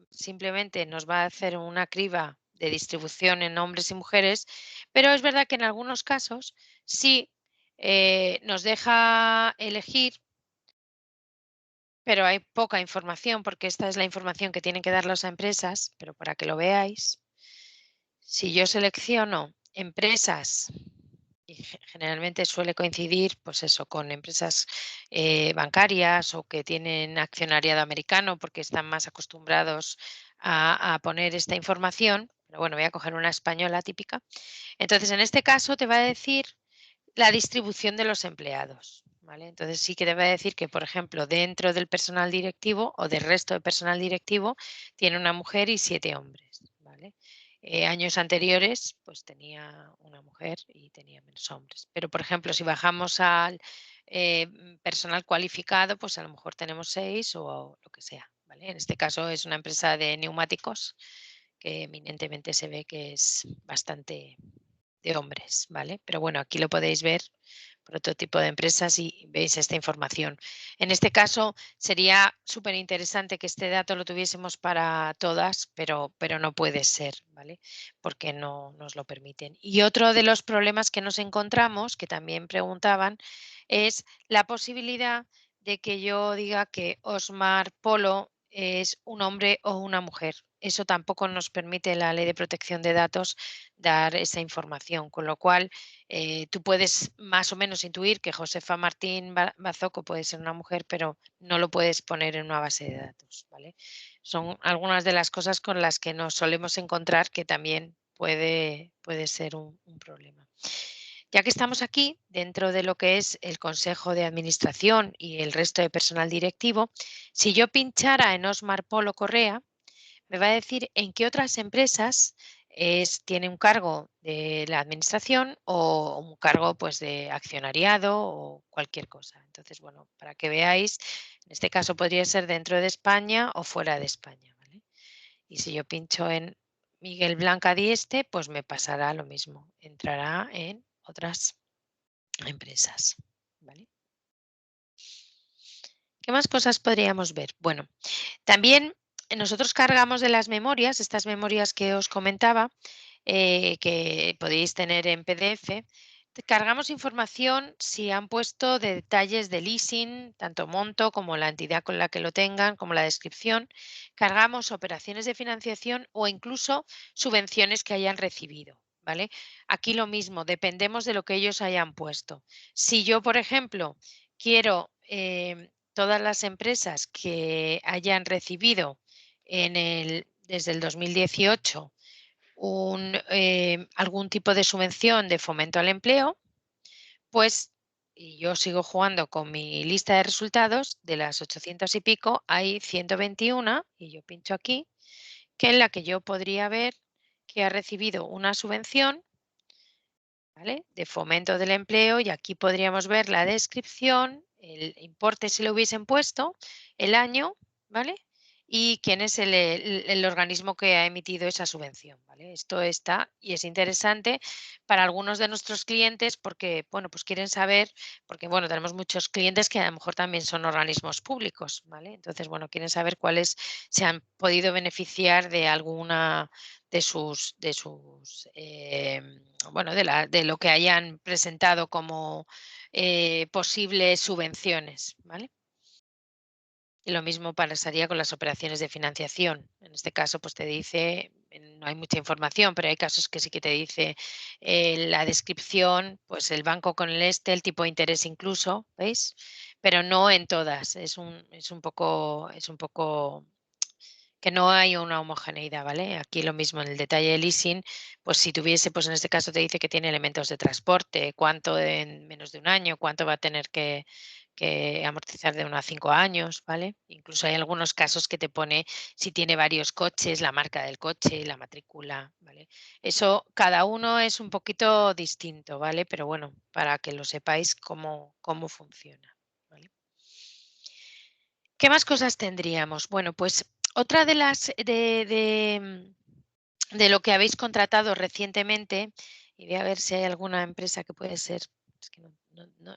B: simplemente nos va a hacer una criba de distribución en hombres y mujeres, pero es verdad que en algunos casos sí nos deja elegir, pero hay poca información porque esta es la información que tienen que dar las empresas, pero para que lo veáis, si yo selecciono empresas, y generalmente suele coincidir, pues eso, con empresas bancarias o que tienen accionariado americano porque están más acostumbrados a poner esta información, pero bueno, voy a coger una española típica. Entonces, en este caso te va a decir la distribución de los empleados. ¿Vale? Entonces sí que debe decir que, por ejemplo, dentro del personal directivo o del resto de personal directivo tiene una mujer y 7 hombres. ¿Vale? Años anteriores pues tenía una mujer y tenía menos hombres. Pero, por ejemplo, si bajamos al personal cualificado, pues a lo mejor tenemos 6 o lo que sea. ¿Vale? En este caso es una empresa de neumáticos que eminentemente se ve que es bastante de hombres, ¿vale? Pero bueno, aquí lo podéis ver por otro tipo de empresas y veis esta información. En este caso sería súper interesante que este dato lo tuviésemos para todas, pero no puede ser, ¿vale? Porque no nos lo permiten. Y otro de los problemas que nos encontramos, que también preguntaban, es la posibilidad de que yo diga que Osmar Polo es un hombre o una mujer. Eso tampoco nos permite la Ley de Protección de Datos dar esa información, con lo cual tú puedes más o menos intuir que Josefa Martín Bazoco puede ser una mujer, pero no lo puedes poner en una base de datos, ¿vale? Son algunas de las cosas con las que nos solemos encontrar que también puede ser un problema. Ya que estamos aquí, dentro de lo que es el Consejo de Administración y el resto de personal directivo, si yo pinchara en Osmar Polo Correa, me va a decir en qué otras empresas tiene un cargo de la administración o un cargo pues de accionariado o cualquier cosa. Entonces, bueno, para que veáis, en este caso podría ser dentro de España o fuera de España, ¿vale? Y si yo pincho en Miguel Blanca Dieste, pues me pasará lo mismo, entrará en otras empresas, ¿vale? ¿Qué más cosas podríamos ver? Bueno, también nosotros cargamos de las memorias, estas memorias que os comentaba, que podéis tener en PDF. Cargamos información si han puesto de detalles de leasing, tanto monto como la entidad con la que lo tengan, como la descripción. Cargamos operaciones de financiación o incluso subvenciones que hayan recibido. ¿Vale? Aquí lo mismo, dependemos de lo que ellos hayan puesto. Si yo, por ejemplo, quiero todas las empresas que hayan recibido desde el 2018 algún tipo de subvención de fomento al empleo, pues y yo sigo jugando con mi lista de resultados, de las 800 y pico, hay 121, y yo pincho aquí, que en la que yo podría ver que ha recibido una subvención, ¿vale?, de fomento del empleo, y aquí podríamos ver la descripción, el importe si lo hubiesen puesto, el año, ¿vale? Y quién es el organismo que ha emitido esa subvención, ¿vale? Esto está y es interesante para algunos de nuestros clientes porque, bueno, pues quieren saber, porque, bueno, tenemos muchos clientes que a lo mejor también son organismos públicos, ¿vale? Entonces, bueno, quieren saber cuáles se han podido beneficiar de alguna bueno, de lo que hayan presentado como posibles subvenciones, ¿vale? Y lo mismo pasaría con las operaciones de financiación. En este caso, pues te dice, no hay mucha información, pero hay casos que sí que te dice la descripción, pues el banco con el tipo de interés incluso, ¿veis? Pero no en todas. Es un poco que no hay una homogeneidad, ¿vale? Aquí lo mismo en el detalle de leasing, pues si tuviese, pues en este caso te dice que tiene elementos de transporte, cuánto en menos de un año, cuánto va a tener que amortizar de 1 a 5 años, ¿vale? Incluso hay algunos casos que te pone si tiene varios coches, la marca del coche, la matrícula, ¿vale? Eso cada uno es un poquito distinto, ¿vale? Pero bueno, para que lo sepáis cómo funciona, ¿vale? ¿Qué más cosas tendríamos? Bueno, pues otra de las de lo que habéis contratado recientemente, y voy a ver si hay alguna empresa que puede ser, es que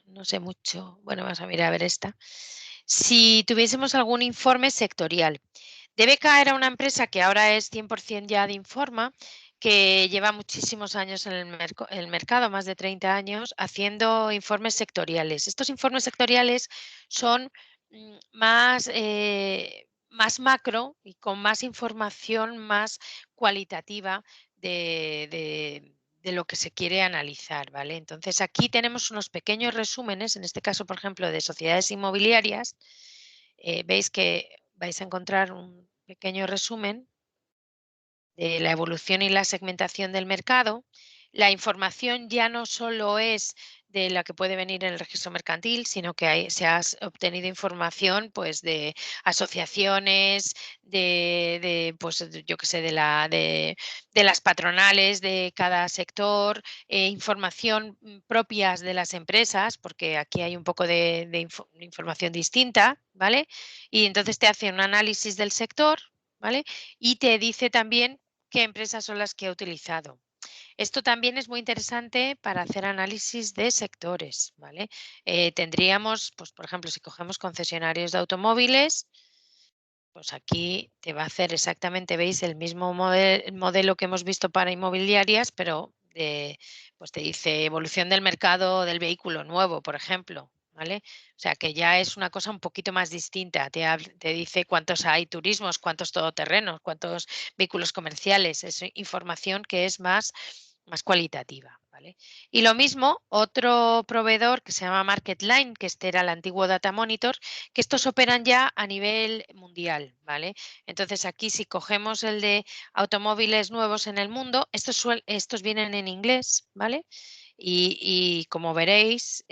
B: no sé mucho. Bueno, vamos a mirar a ver esta. Si tuviésemos algún informe sectorial, debe caer a una empresa que ahora es 100% ya de Informa, que lleva muchísimos años en el mercado, más de 30 años, haciendo informes sectoriales. Estos informes sectoriales son más macro y con más información más cualitativa de lo que se quiere analizar, ¿vale? Entonces, aquí tenemos unos pequeños resúmenes, en este caso, por ejemplo, de sociedades inmobiliarias. Veis que vais a encontrar un pequeño resumen de la evolución y la segmentación del mercado. La información ya no solo es de la que puede venir en el registro mercantil, sino que se ha obtenido información pues de asociaciones, pues yo qué sé, de las patronales de cada sector, información propias de las empresas, porque aquí hay un poco de información distinta, ¿vale? Y entonces te hace un análisis del sector, ¿vale? Y te dice también qué empresas son las que he utilizado. Esto también es muy interesante para hacer análisis de sectores, ¿vale? Tendríamos, pues, por ejemplo, si cogemos concesionarios de automóviles, pues aquí te va a hacer exactamente, veis, el mismo modelo que hemos visto para inmobiliarias, pero pues te dice evolución del mercado del vehículo nuevo, por ejemplo, ¿vale? O sea que ya es una cosa un poquito más distinta. Te dice cuántos hay turismos, cuántos todoterrenos, cuántos vehículos comerciales. Es información que es más cualitativa, ¿vale? Y lo mismo, otro proveedor que se llama MarketLine, que este era el antiguo Data Monitor, que estos operan ya a nivel mundial, ¿vale? Entonces aquí si cogemos el de automóviles nuevos en el mundo, estos vienen en inglés, ¿vale? Y como veréis,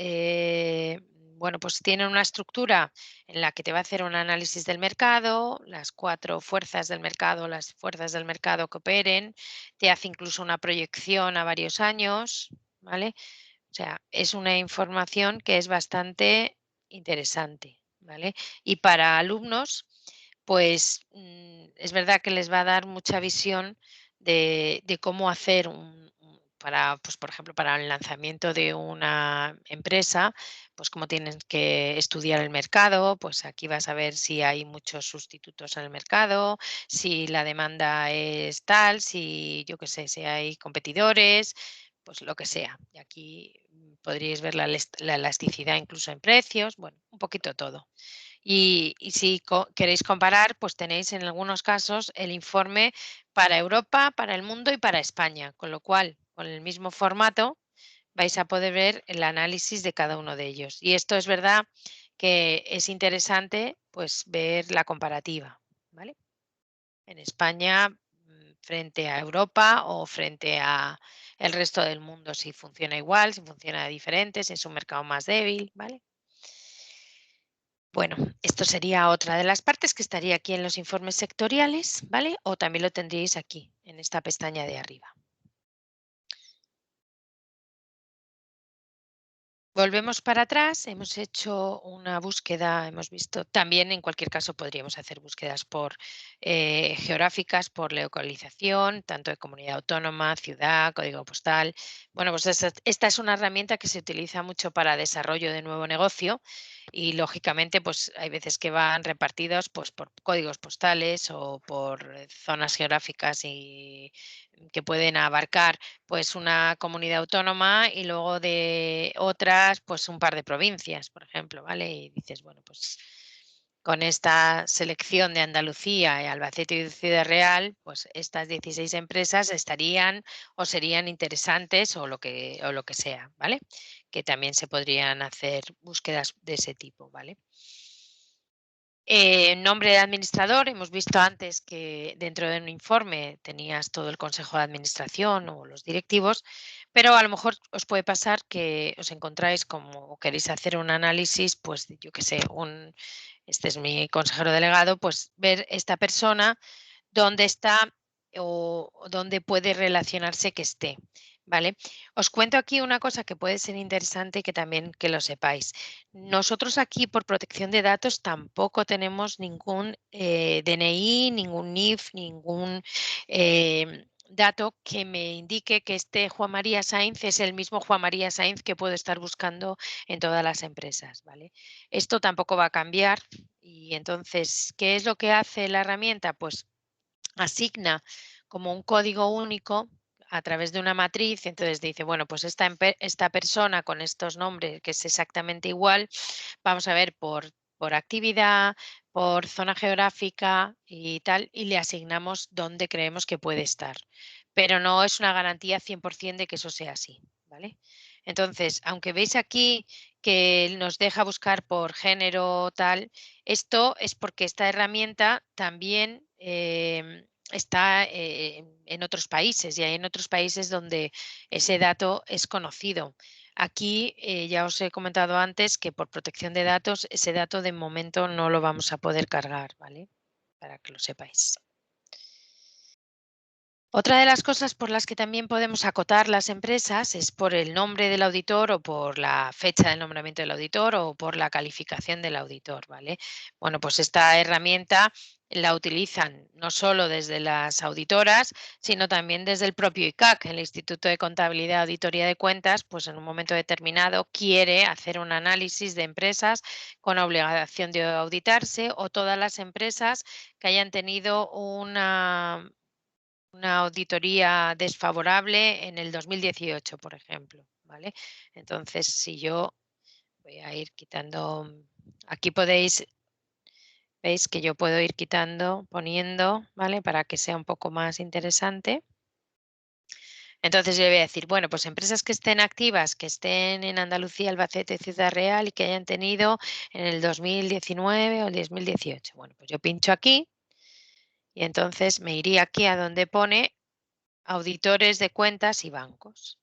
B: bueno, pues tienen una estructura en la que te va a hacer un análisis del mercado, las 4 fuerzas del mercado, las fuerzas del mercado que operen, te hace incluso una proyección a varios años, ¿vale? O sea, es una información que es bastante interesante, ¿vale? Y para alumnos, pues es verdad que les va a dar mucha visión de cómo hacer para, pues, por ejemplo, para el lanzamiento de una empresa, pues cómo tienen que estudiar el mercado, pues aquí vas a ver si hay muchos sustitutos en el mercado, si la demanda es tal, si yo qué sé, si hay competidores, pues lo que sea. Y aquí podríais ver la elasticidad incluso en precios, bueno, un poquito todo. Y si queréis comparar, pues tenéis en algunos casos el informe para Europa, para el mundo y para España, con lo cual, con el mismo formato, vais a poder ver el análisis de cada uno de ellos. Y esto es verdad que es interesante, pues ver la comparativa, ¿vale? En España frente a Europa o frente a el resto del mundo, si funciona igual, si funciona diferente, si es un mercado más débil, ¿vale? Bueno, esto sería otra de las partes que estaría aquí en los informes sectoriales, ¿vale? O también lo tendríais aquí, en esta pestaña de arriba. Volvemos para atrás, hemos hecho una búsqueda, hemos visto, también en cualquier caso podríamos hacer búsquedas por geográficas, por localización, tanto de comunidad autónoma, ciudad, código postal. Bueno, pues esta es una herramienta que se utiliza mucho para desarrollo de nuevo negocio y lógicamente pues hay veces que van repartidos pues por códigos postales o por zonas geográficas y que pueden abarcar pues una comunidad autónoma y luego de otras, pues un par de provincias, por ejemplo, ¿vale? Y dices, bueno, pues con esta selección de Andalucía, Albacete y Ciudad Real, pues estas 16 empresas estarían o serían interesantes o lo que sea, ¿vale? Que también se podrían hacer búsquedas de ese tipo, ¿vale? Nombre de administrador, hemos visto antes que dentro de un informe tenías todo el consejo de administración o los directivos, pero a lo mejor os puede pasar que os encontráis como queréis hacer un análisis, pues yo qué sé, este es mi consejero delegado, pues ver esta persona dónde está o dónde puede relacionarse que esté, ¿vale? Os cuento aquí una cosa que puede ser interesante que también que lo sepáis. Nosotros aquí por protección de datos tampoco tenemos ningún DNI, ningún NIF, ningún dato que me indique que este Juan María Sainz es el mismo Juan María Sainz que puedo estar buscando en todas las empresas, ¿vale? Esto tampoco va a cambiar y entonces, ¿qué es lo que hace la herramienta? Pues asigna como un código único a través de una matriz, entonces dice, bueno, pues esta persona con estos nombres, que es exactamente igual, vamos a ver por actividad, por zona geográfica y tal, y le asignamos dónde creemos que puede estar. Pero no es una garantía 100% de que eso sea así, ¿vale? Entonces, aunque veis aquí que nos deja buscar por género tal, esto es porque esta herramienta también está en otros países y hay en otros países donde ese dato es conocido. Aquí ya os he comentado antes que por protección de datos ese dato de momento no lo vamos a poder cargar, ¿vale? Para que lo sepáis. Otra de las cosas por las que también podemos acotar las empresas es por el nombre del auditor o por la fecha del nombramiento del auditor o por la calificación del auditor, ¿vale? Bueno, pues esta herramienta la utilizan no solo desde las auditoras, sino también desde el propio ICAC, el Instituto de Contabilidad y Auditoría de Cuentas, pues en un momento determinado quiere hacer un análisis de empresas con obligación de auditarse o todas las empresas que hayan tenido una auditoría desfavorable en el 2018, por ejemplo, ¿vale? Entonces, si yo voy a ir quitando, aquí veis que yo puedo ir quitando, poniendo, ¿vale? Para que sea un poco más interesante. Entonces yo voy a decir, bueno, pues empresas que estén activas, que estén en Andalucía, Albacete, Ciudad Real y que hayan tenido en el 2019 o el 2018. Bueno, pues yo pincho aquí y entonces me iría aquí a donde pone auditores de cuentas y bancos.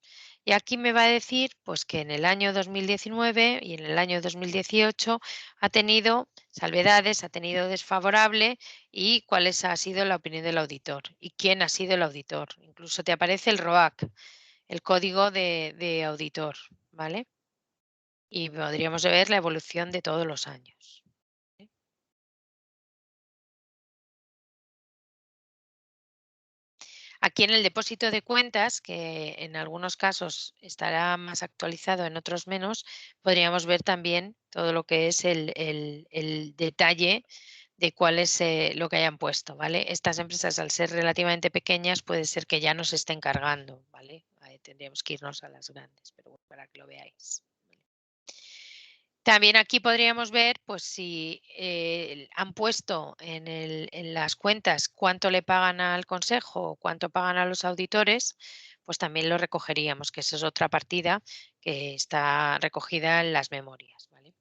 B: Y aquí me va a decir pues que en el año 2019 y en el año 2018 ha tenido salvedades, ha tenido desfavorable y ha sido la opinión del auditor y quién ha sido el auditor. Incluso te aparece el ROAC, el código de auditor, ¿vale? Y podríamos ver la evolución de todos los años. Aquí en el depósito de cuentas, que en algunos casos estará más actualizado, en otros menos, podríamos ver también todo lo que es el detalle de cuál es lo que hayan puesto, ¿vale? Estas empresas, al ser relativamente pequeñas, puede ser que ya nos estén cargando, ¿vale? Tendríamos que irnos a las grandes, pero bueno, para que lo veáis. También aquí podríamos ver, pues si han puesto en las cuentas cuánto le pagan al consejo o cuánto pagan a los auditores, pues también lo recogeríamos, que esa es otra partida que está recogida en las memorias, ¿vale?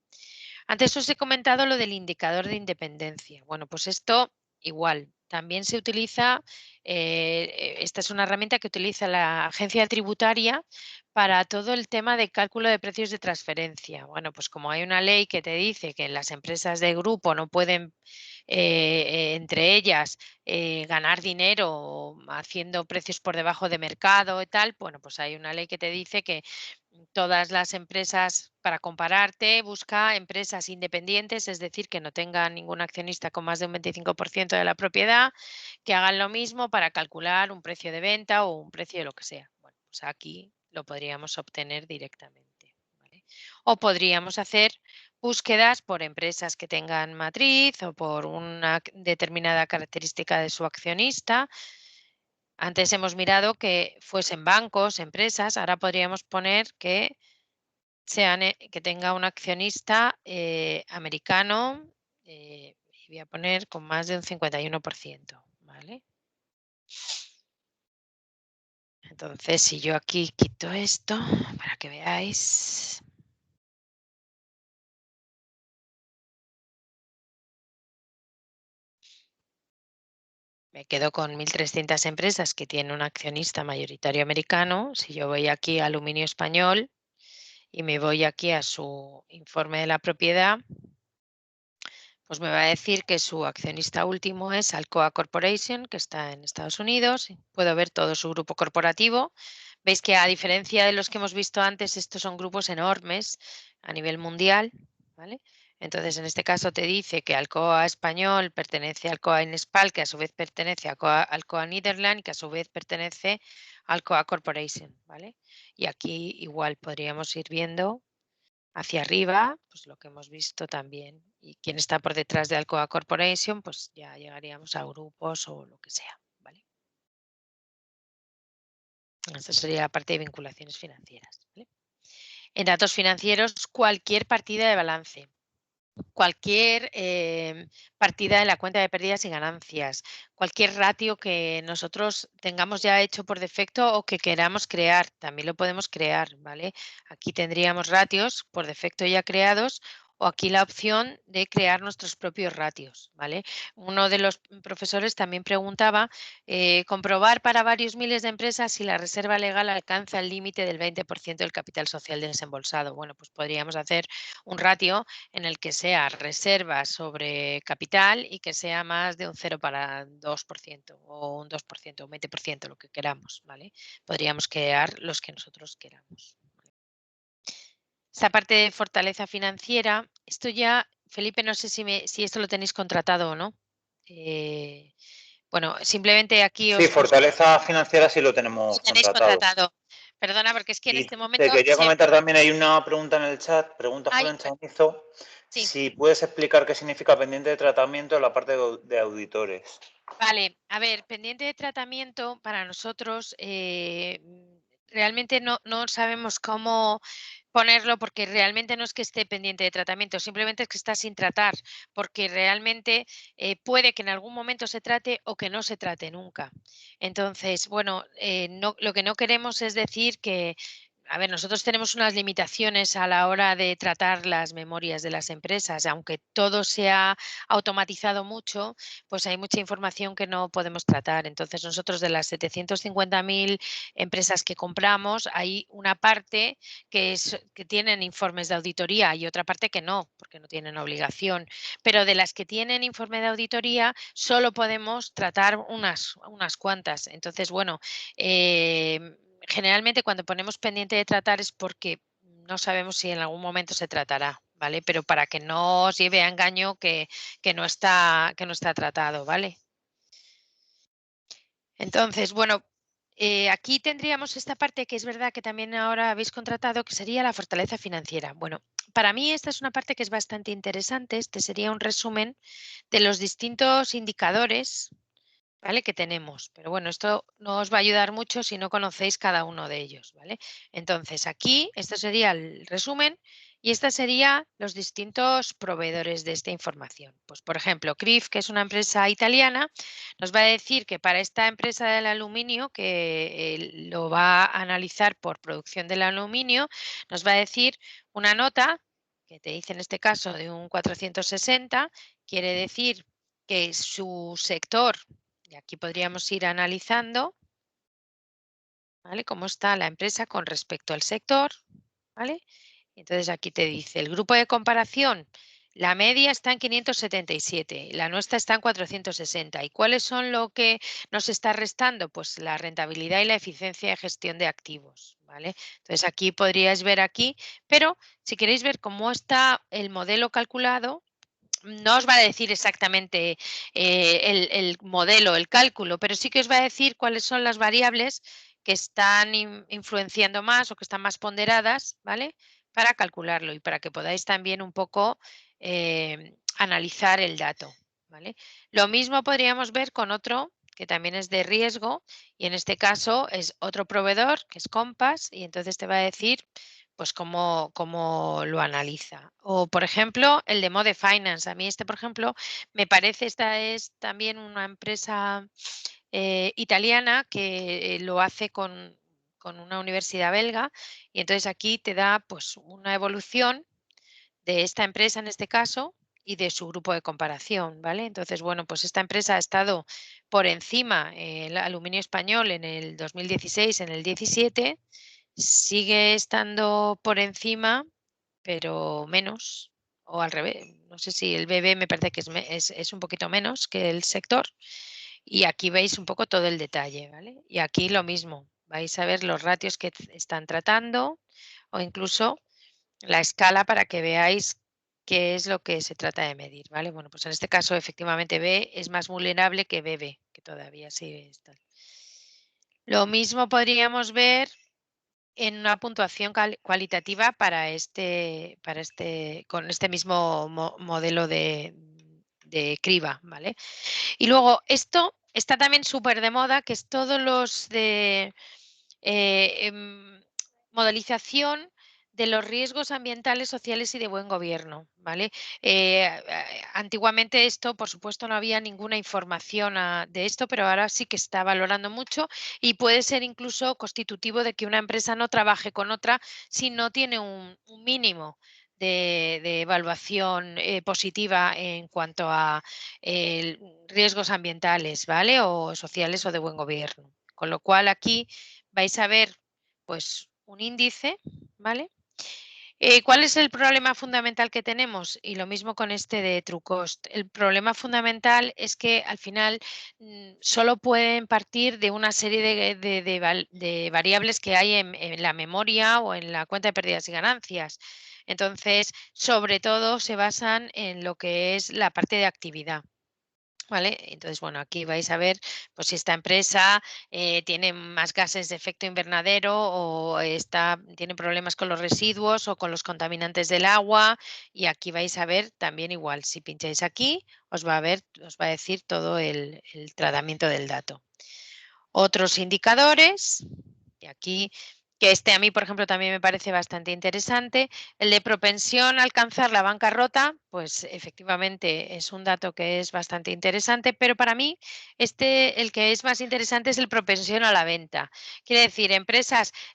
B: Antes os he comentado lo del indicador de independencia. Bueno, pues esto igual. También se utiliza, esta es una herramienta que utiliza la agencia tributaria para todo el tema de cálculo de precios de transferencia. Bueno, pues como hay una ley que te dice que las empresas de grupo no pueden, entre ellas, ganar dinero haciendo precios por debajo de mercado y tal, bueno, pues hay una ley que te dice que todas las empresas, para compararte, busca empresas independientes, es decir, que no tengan ningún accionista con más de un 25% de la propiedad, que hagan lo mismo para calcular un precio de venta o un precio de lo que sea. Bueno, pues aquí lo podríamos obtener directamente, ¿vale? O podríamos hacer búsquedas por empresas que tengan matriz o por una determinada característica de su accionista. Antes hemos mirado que fuesen bancos, empresas, ahora podríamos poner que que tenga un accionista americano, y voy a poner con más de un 51%, ¿vale? Entonces, si yo aquí quito esto para que veáis. Me quedo con 1.300 empresas que tienen un accionista mayoritario americano. Si yo voy aquí a Aluminio Español y me voy aquí a su informe de la propiedad, pues me va a decir que su accionista último es Alcoa Corporation, que está en Estados Unidos. Puedo ver todo su grupo corporativo. Veis que a diferencia de los que hemos visto antes, estos son grupos enormes a nivel mundial, ¿vale? Entonces, en este caso te dice que Alcoa Español pertenece a Alcoa Inespal, que a su vez pertenece a Alcoa Netherlands, que a su vez pertenece a Alcoa Corporation, ¿vale? Y aquí igual podríamos ir viendo hacia arriba, pues lo que hemos visto también. Y quién está por detrás de Alcoa Corporation, pues ya llegaríamos a grupos o lo que sea, ¿vale? Esta sería la parte de vinculaciones financieras, ¿vale? En datos financieros, cualquier partida de balance, cualquier partida de la cuenta de pérdidas y ganancias, cualquier ratio que nosotros tengamos ya hecho por defecto o que queramos crear, también lo podemos crear, ¿vale? Aquí tendríamos ratios por defecto ya creados o aquí la opción de crear nuestros propios ratios, ¿vale? Uno de los profesores también preguntaba, comprobar para varios miles de empresas si la reserva legal alcanza el límite del 20% del capital social desembolsado. Bueno, pues podríamos hacer un ratio en el que sea reserva sobre capital y que sea más de un 0 para 2% o un 2%, un 20%, lo que queramos, ¿vale? Podríamos crear los que nosotros queramos. Esta parte de fortaleza financiera, esto ya, Felipe, no sé si esto lo tenéis contratado o no. Bueno, simplemente aquí
A: Sí, fortaleza financiera sí lo tenemos
B: tenéis
A: contratado.
B: contratado. Perdona, porque es que en
A: Y
B: este
A: te
B: momento
A: quería comentar también, hay una pregunta en el chat, pregunta
B: Ay,
A: Florence hizo,
B: sí.
A: si puedes explicar qué significa pendiente de tratamiento en la parte de auditores.
B: Vale, a ver, pendiente de tratamiento para nosotros, realmente no sabemos cómo ponerlo porque realmente no es que esté pendiente de tratamiento, simplemente es que está sin tratar, porque realmente puede que en algún momento se trate o que no se trate nunca. Entonces, bueno, lo que no queremos es decir que a ver, nosotros tenemos unas limitaciones a la hora de tratar las memorias de las empresas. Aunque todo se ha automatizado mucho, pues hay mucha información que no podemos tratar. Entonces, nosotros de las 750.000 empresas que compramos, hay una parte que tienen informes de auditoría y otra parte que no, porque no tienen obligación. Pero de las que tienen informe de auditoría, solo podemos tratar unas cuantas. Entonces, bueno, generalmente cuando ponemos pendiente de tratar es porque no sabemos si en algún momento se tratará, ¿vale? Pero para que no os lleve a engaño que no está tratado, ¿vale? Entonces, bueno, aquí tendríamos esta parte que es verdad que también ahora habéis contratado, que sería la fortaleza financiera. Bueno, para mí esta es una parte que es bastante interesante. Este sería un resumen de los distintos indicadores, ¿vale? Que tenemos. Pero bueno, esto no os va a ayudar mucho si no conocéis cada uno de ellos, ¿vale? Entonces, aquí, esto sería el resumen y esta sería los distintos proveedores de esta información. Pues, por ejemplo, CRIF, que es una empresa italiana, nos va a decir que para esta empresa del aluminio, que lo va a analizar por producción del aluminio, nos va a decir una nota que te dice en este caso de un 460, quiere decir que su sector, y aquí podríamos ir analizando, ¿vale? Cómo está la empresa con respecto al sector, ¿vale? Entonces aquí te dice el grupo de comparación, la media está en 577, la nuestra está en 460. ¿Y cuáles son lo que nos está restando? Pues la rentabilidad y la eficiencia de gestión de activos, ¿vale? Entonces aquí podríais ver aquí, pero si queréis ver cómo está el modelo calculado, no os va a decir exactamente el modelo, el cálculo, pero sí que os va a decir cuáles son las variables que están influenciando más o que están más ponderadas, ¿vale? Para calcularlo y para que podáis también un poco analizar el dato, ¿vale? Lo mismo podríamos ver con otro que también es de riesgo y en este caso es otro proveedor que es Compass y entonces te va a decir pues cómo lo analiza. O, por ejemplo, el de Mode Finance. A mí este, por ejemplo, me parece, esta es también una empresa italiana que lo hace con una universidad belga y entonces aquí te da pues una evolución de esta empresa en este caso y de su grupo de comparación, ¿vale? Entonces, bueno, pues esta empresa ha estado por encima, el aluminio español en el 2016, en el 17, sigue estando por encima, pero menos, o al revés. No sé si el BB me parece que es un poquito menos que el sector. Y aquí veis un poco todo el detalle, ¿vale? Y aquí lo mismo, vais a ver los ratios que están tratando o incluso la escala para que veáis qué es lo que se trata de medir, ¿vale? Bueno, pues en este caso efectivamente B es más vulnerable que BB, que todavía sigue está. Lo mismo podríamos ver en una puntuación cualitativa con este mismo modelo de criba, ¿vale? Y luego esto está también súper de moda, que es todos los de modelización de los riesgos ambientales, sociales y de buen gobierno, ¿vale? Antiguamente esto, por supuesto, no había ninguna información de esto, pero ahora sí que está valorando mucho y puede ser incluso constitutivo de que una empresa no trabaje con otra si no tiene un mínimo de evaluación positiva en cuanto a riesgos ambientales, ¿vale? O sociales o de buen gobierno. Con lo cual aquí vais a ver pues un índice, ¿vale? ¿Cuál es el problema fundamental que tenemos? Y lo mismo con este de Trucost. El problema fundamental es que al final solo pueden partir de una serie de variables que hay en la memoria o en la cuenta de pérdidas y ganancias. Entonces, sobre todo se basan en lo que es la parte de actividad. ¿Vale? Entonces, bueno, aquí vais a ver pues, si esta empresa tiene más gases de efecto invernadero o tiene problemas con los residuos o con los contaminantes del agua. Y aquí vais a ver también igual, si pincháis aquí, os va a decir todo el tratamiento del dato. Otros indicadores, y aquí que a mí, por ejemplo, también me parece bastante interesante. El de propensión a alcanzar la bancarrota, pues efectivamente es un dato que es bastante interesante, pero para mí el que es más interesante es el propensión a la venta. Quiere decir,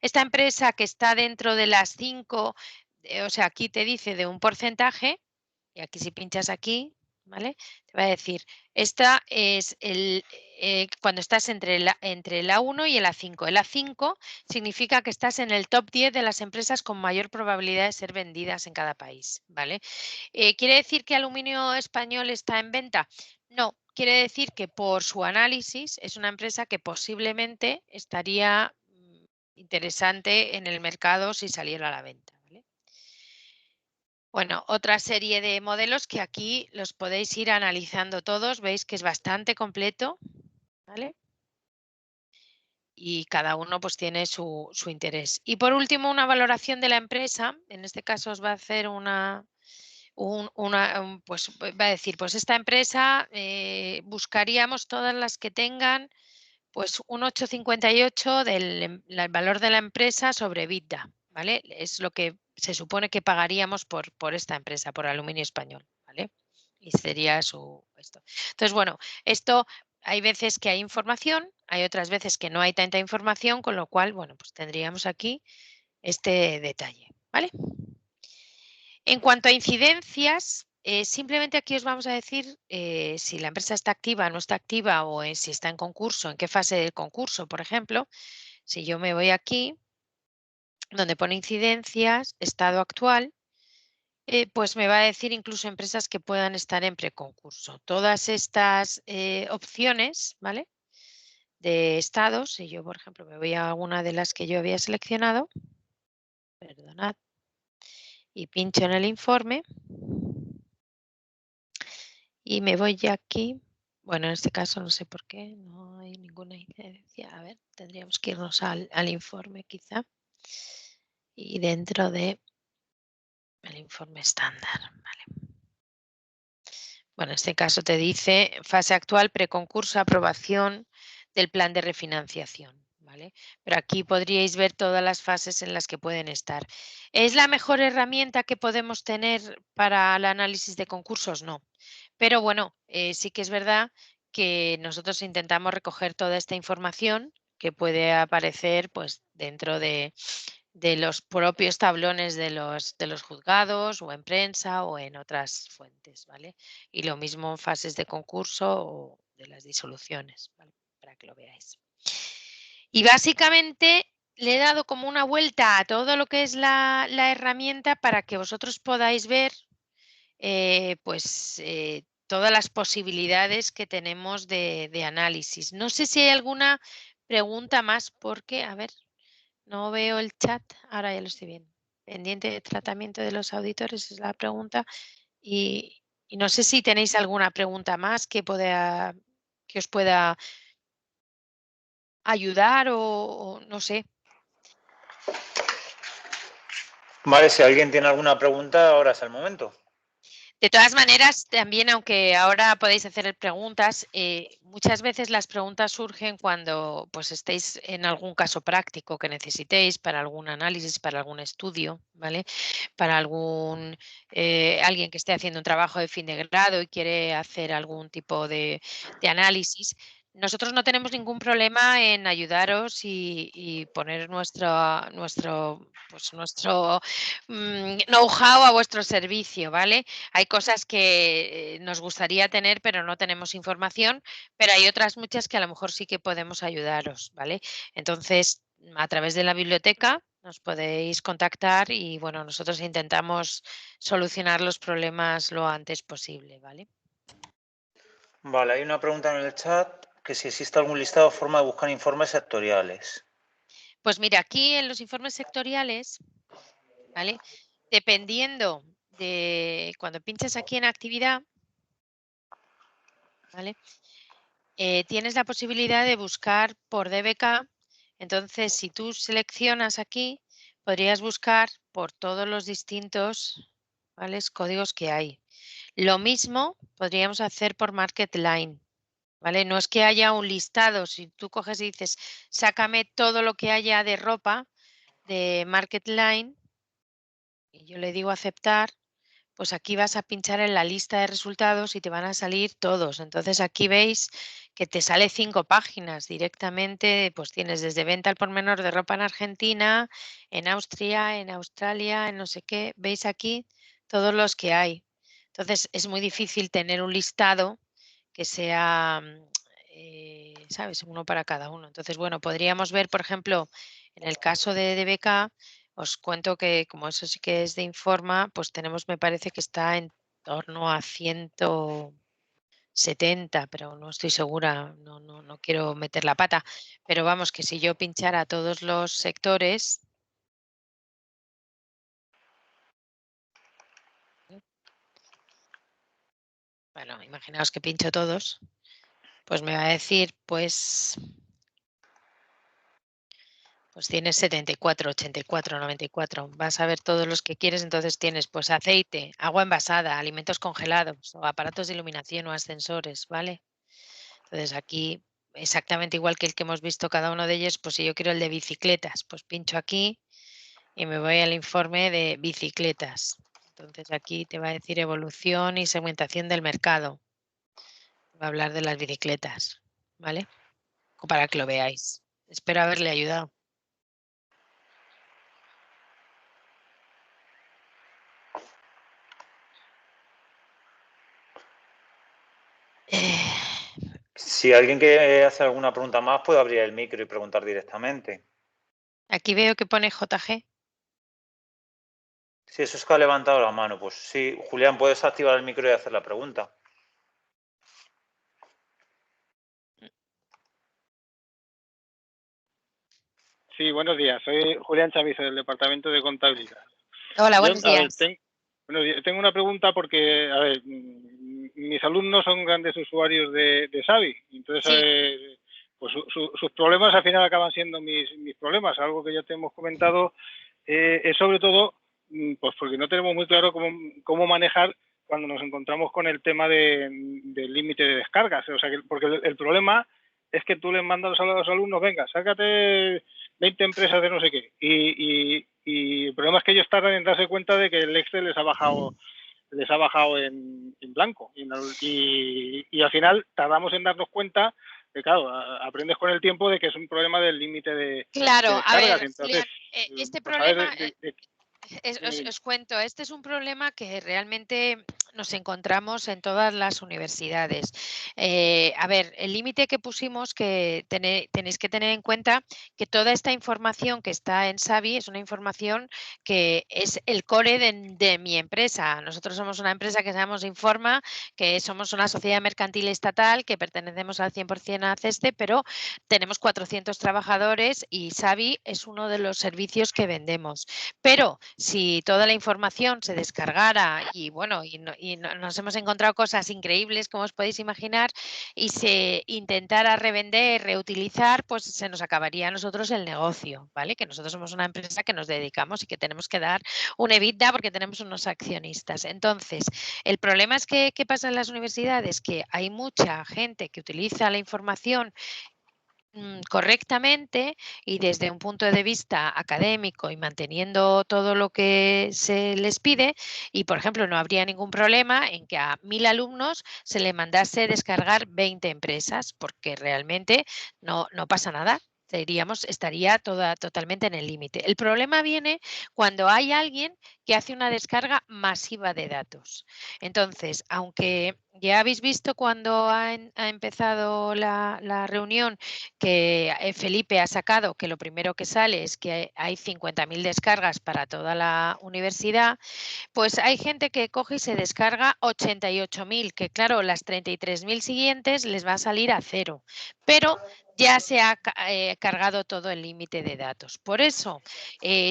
B: esta empresa que está dentro de las 5, o sea, aquí te dice de un porcentaje, y aquí si pinchas aquí, ¿vale? Te va a decir, esta es cuando estás entre el A1 y el A5. El A5 significa que estás en el top 10 de las empresas con mayor probabilidad de ser vendidas en cada país, ¿vale? ¿Quiere decir que Aluminio Español está en venta? No, quiere decir que por su análisis es una empresa que posiblemente estaría interesante en el mercado si saliera a la venta, ¿vale? Bueno, otra serie de modelos que aquí los podéis ir analizando todos, veis que es bastante completo, ¿vale? Y cada uno pues tiene su interés. Y por último, una valoración de la empresa. En este caso os va a hacer pues va a decir, pues esta empresa buscaríamos todas las que tengan pues un 8,58 del valor de la empresa sobre EBITDA, ¿vale? Es lo que se supone que pagaríamos por esta empresa, por Aluminio Español, ¿vale? Y sería esto. Entonces, bueno, esto hay veces que hay información, hay otras veces que no hay tanta información, con lo cual, bueno, pues tendríamos aquí este detalle, ¿vale? En cuanto a incidencias, simplemente aquí os vamos a decir si la empresa está activa, no está activa o si está en concurso, en qué fase del concurso, por ejemplo. Si yo me voy aquí, donde pone incidencias, estado actual, pues me va a decir incluso empresas que puedan estar en preconcurso. Todas estas opciones, ¿vale? De estados, si yo, por ejemplo, me voy a alguna de las que yo había seleccionado, perdonad, y pincho en el informe, y me voy ya aquí. Bueno, en este caso no sé por qué, no hay ninguna incidencia. A ver, tendríamos que irnos al informe quizá. Y dentro de el informe estándar, vale. Bueno, en este caso te dice fase actual, preconcurso, aprobación del plan de refinanciación, ¿vale? Pero aquí podríais ver todas las fases en las que pueden estar. ¿Es la mejor herramienta que podemos tener para el análisis de concursos? No. Pero bueno, sí que es verdad que nosotros intentamos recoger toda esta información que puede aparecer pues, dentro de los propios tablones de los juzgados o en prensa o en otras fuentes, ¿vale? Y lo mismo en fases de concurso o de las disoluciones, ¿vale? Para que lo veáis. Y básicamente le he dado como una vuelta a todo lo que es la herramienta para que vosotros podáis ver todas las posibilidades que tenemos de análisis. No sé si hay alguna pregunta más porque, a ver, no veo el chat, ahora ya lo estoy viendo. Pendiente de tratamiento de los auditores es la pregunta. Y no sé si tenéis alguna pregunta más que os pueda ayudar o no sé.
A: Vale, si alguien tiene alguna pregunta, ahora es el momento.
B: De todas maneras, también, aunque ahora podéis hacer preguntas, muchas veces las preguntas surgen cuando pues, estéis en algún caso práctico que necesitéis para algún análisis, para algún estudio, ¿vale? Para alguien que esté haciendo un trabajo de fin de grado y quiere hacer algún tipo de análisis. Nosotros no tenemos ningún problema en ayudaros y poner nuestro know-how a vuestro servicio, ¿vale? Hay cosas que nos gustaría tener, pero no tenemos información, pero hay otras muchas que a lo mejor sí que podemos ayudaros, ¿vale? Entonces, a través de la biblioteca nos podéis contactar y, bueno, nosotros intentamos solucionar los problemas lo antes posible, ¿vale?
A: Vale, hay una pregunta en el chat que si existe algún listado o forma de buscar informes sectoriales.
B: Pues mira, aquí en los informes sectoriales, ¿vale? Dependiendo de cuando pinchas aquí en actividad, ¿vale? Tienes la posibilidad de buscar por DBK. Entonces, si tú seleccionas aquí, podrías buscar por todos los distintos, ¿vale? Códigos que hay. Lo mismo podríamos hacer por Market Line, ¿vale? No es que haya un listado. Si tú coges y dices, sácame todo lo que haya de ropa, de Market Line y yo le digo aceptar, pues aquí vas a pinchar en la lista de resultados y te van a salir todos. Entonces aquí veis que te sale 5 páginas directamente, pues tienes desde venta al por menor de ropa en Argentina, en Austria, en Australia, en no sé qué. Veis aquí todos los que hay. Entonces es muy difícil tener un listado que sea, ¿sabes? Uno para cada uno. Entonces, bueno, podríamos ver, por ejemplo, en el caso de DBK, os cuento que como eso sí que es de Informa, pues tenemos, me parece que está en torno a 170, pero no estoy segura, no quiero meter la pata. Pero vamos, que si yo pinchara todos los sectores, bueno, imaginaos que pincho todos, pues me va a decir, pues tienes 74, 84, 94. Vas a ver todos los que quieres, entonces tienes pues aceite, agua envasada, alimentos congelados o aparatos de iluminación o ascensores, ¿vale? Entonces aquí, exactamente igual que el que hemos visto cada uno de ellos, pues si yo quiero el de bicicletas, pues pincho aquí y me voy al informe de bicicletas. Entonces aquí te va a decir evolución y segmentación del mercado. Va a hablar de las bicicletas, ¿vale? Para que lo veáis. Espero haberle ayudado.
A: Si alguien quiere hacer alguna pregunta más, puede abrir el micro y preguntar directamente.
B: Aquí veo que pone JG.
A: Si eso es que ha levantado la mano, pues sí. Julián, puedes activar el micro y hacer la pregunta.
C: Sí, buenos días. Soy Julián Chavizo, del Departamento de Contabilidad.
B: Hola, buenos días.
C: Tengo una pregunta porque, a ver, mis alumnos son grandes usuarios de Savi. Entonces,
B: Sí.
C: pues sus problemas al final acaban siendo mis problemas. Algo que ya te hemos comentado es sobre todo, pues porque no tenemos muy claro cómo manejar cuando nos encontramos con el tema del límite de descargas. O sea, porque el problema es que tú les mandas a los alumnos, venga, sácate 20 empresas de no sé qué. Y el problema es que ellos tardan en darse cuenta de que el Excel les ha bajado en blanco. Y al final tardamos en darnos cuenta que, claro, aprendes con el tiempo de que es un problema del límite de
B: Claro, a
C: descargas.
B: ver,
C: Entonces,
B: Julián, este
C: pues a ver,
B: problema, os cuento, este es un problema que realmente nos encontramos en todas las universidades. A ver, el límite que pusimos, que tenéis que tener en cuenta que toda esta información que está en Savi es una información que es el core de mi empresa. Nosotros somos una empresa que se llama Informa, que somos una sociedad mercantil estatal, que pertenecemos al 100% a CESTE, pero tenemos 400 trabajadores y Savi es uno de los servicios que vendemos. Pero si toda la información se descargara y bueno, nos hemos encontrado cosas increíbles, como os podéis imaginar, y se intentara revender, reutilizar, pues se nos acabaría a nosotros el negocio, ¿vale? Que nosotros somos una empresa que nos dedicamos y que tenemos que dar un EBITDA porque tenemos unos accionistas. Entonces, el problema es que, ¿qué pasa en las universidades? Que hay mucha gente que utiliza la información correctamente y desde un punto de vista académico y manteniendo todo lo que se les pide y, por ejemplo, no habría ningún problema en que a 1000 alumnos se le mandase descargar 20 empresas porque realmente no pasa nada. Estaría totalmente en el límite. El problema viene cuando hay alguien que hace una descarga masiva de datos. Entonces, aunque ya habéis visto cuando ha empezado la reunión que Felipe ha sacado, que lo primero que sale es que hay 50.000 descargas para toda la universidad, pues hay gente que coge y se descarga 88.000, que claro, las 33.000 siguientes les va a salir a cero, pero ya se ha cargado todo el límite de datos. Por eso,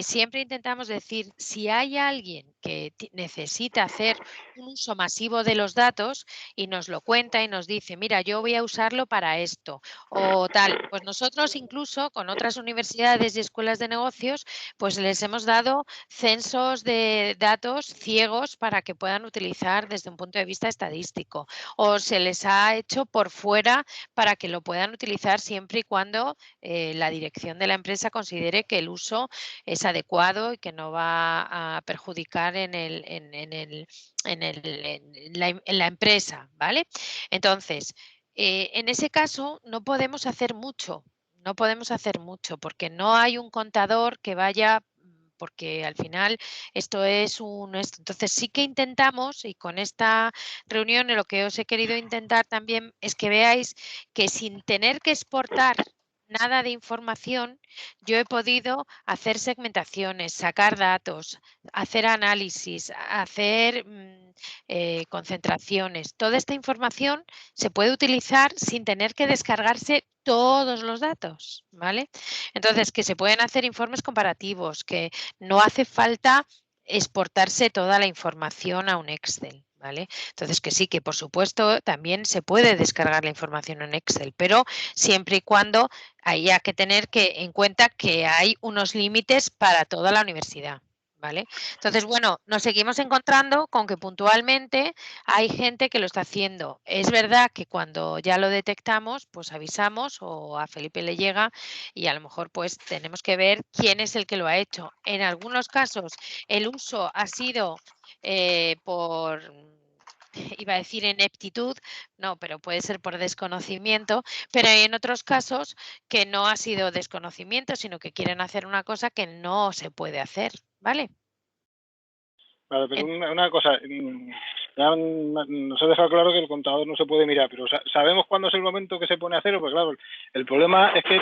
B: siempre intentamos decir, si hay alguien que necesita hacer un uso masivo de los datos y nos lo cuenta y nos dice, mira, yo voy a usarlo para esto o tal, pues nosotros incluso con otras universidades y escuelas de negocios, pues les hemos dado censos de datos ciegos para que puedan utilizar desde un punto de vista estadístico o se les ha hecho por fuera para que lo puedan utilizar siempre siempre y cuando la dirección de la empresa considere que el uso es adecuado y que no va a perjudicar en la empresa, ¿vale? Entonces, en ese caso no podemos hacer mucho. No podemos hacer mucho porque no hay un contador que vaya, porque al final esto es entonces sí que intentamos, y con esta reunión lo que os he querido intentar también es que veáis que sin tener que exportar nada de información, yo he podido hacer segmentaciones, sacar datos, hacer análisis, hacer concentraciones. Toda esta información se puede utilizar sin tener que descargarse todos los datos, ¿vale? Entonces, que se pueden hacer informes comparativos, que no hace falta exportarse toda la información a un Excel, ¿vale? Entonces, que sí, que por supuesto también se puede descargar la información en Excel, pero siempre y cuando haya que tener en cuenta que hay unos límites para toda la universidad. ¿Vale? Entonces, bueno, nos seguimos encontrando con que puntualmente hay gente que lo está haciendo. Es verdad que cuando ya lo detectamos, pues avisamos o a Felipe le llega y a lo mejor pues tenemos que ver quién es el que lo ha hecho. En algunos casos el uso ha sido iba a decir ineptitud, no, pero puede ser por desconocimiento, pero hay en otros casos que no ha sido desconocimiento, sino que quieren hacer una cosa que no se puede hacer, ¿vale?
C: Vale, pero una cosa, ya nos ha dejado claro que el contador no se puede mirar, pero ¿sabemos cuándo es el momento que se pone a hacerlo? Pues claro, el problema es que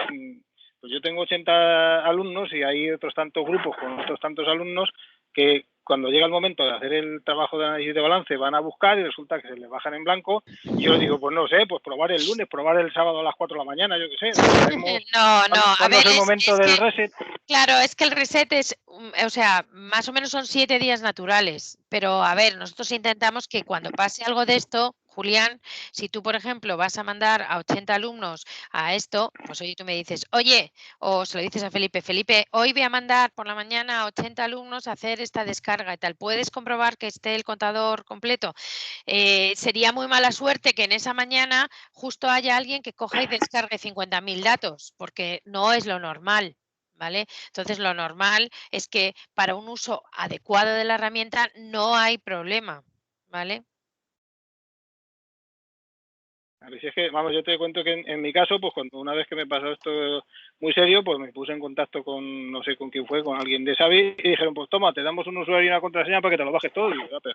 C: pues yo tengo 80 alumnos y hay otros tantos grupos con otros tantos alumnos que cuando llega el momento de hacer el trabajo de análisis de balance van a buscar y resulta que se les bajan en blanco y yo les digo, pues no sé, pues probar el lunes, probar el sábado a las 4 de la mañana, yo qué sé.
B: No, a ver,
C: es el momento del reset.
B: Claro, es que el reset es, o sea, más o menos son 7 días naturales, pero a ver, nosotros intentamos que cuando pase algo de esto, Julián, si tú, por ejemplo, vas a mandar a 80 alumnos a esto, pues oye, tú me dices, oye, o se lo dices a Felipe, Felipe, hoy voy a mandar por la mañana a 80 alumnos a hacer esta descarga y tal, ¿puedes comprobar que esté el contador completo? Sería muy mala suerte que en esa mañana justo haya alguien que coja y descargue 50.000 datos, porque no es lo normal. ¿Vale? Entonces, lo normal es que para un uso adecuado de la herramienta no hay problema, ¿vale?
C: A ver si es que, vamos, yo te cuento que en mi caso, pues cuando una vez que me pasó esto muy serio, pues me puse en contacto con, no sé con quién fue, con alguien de Xavi, y dijeron, pues toma, te damos un usuario y una contraseña para que te lo bajes todo. Y yo, pero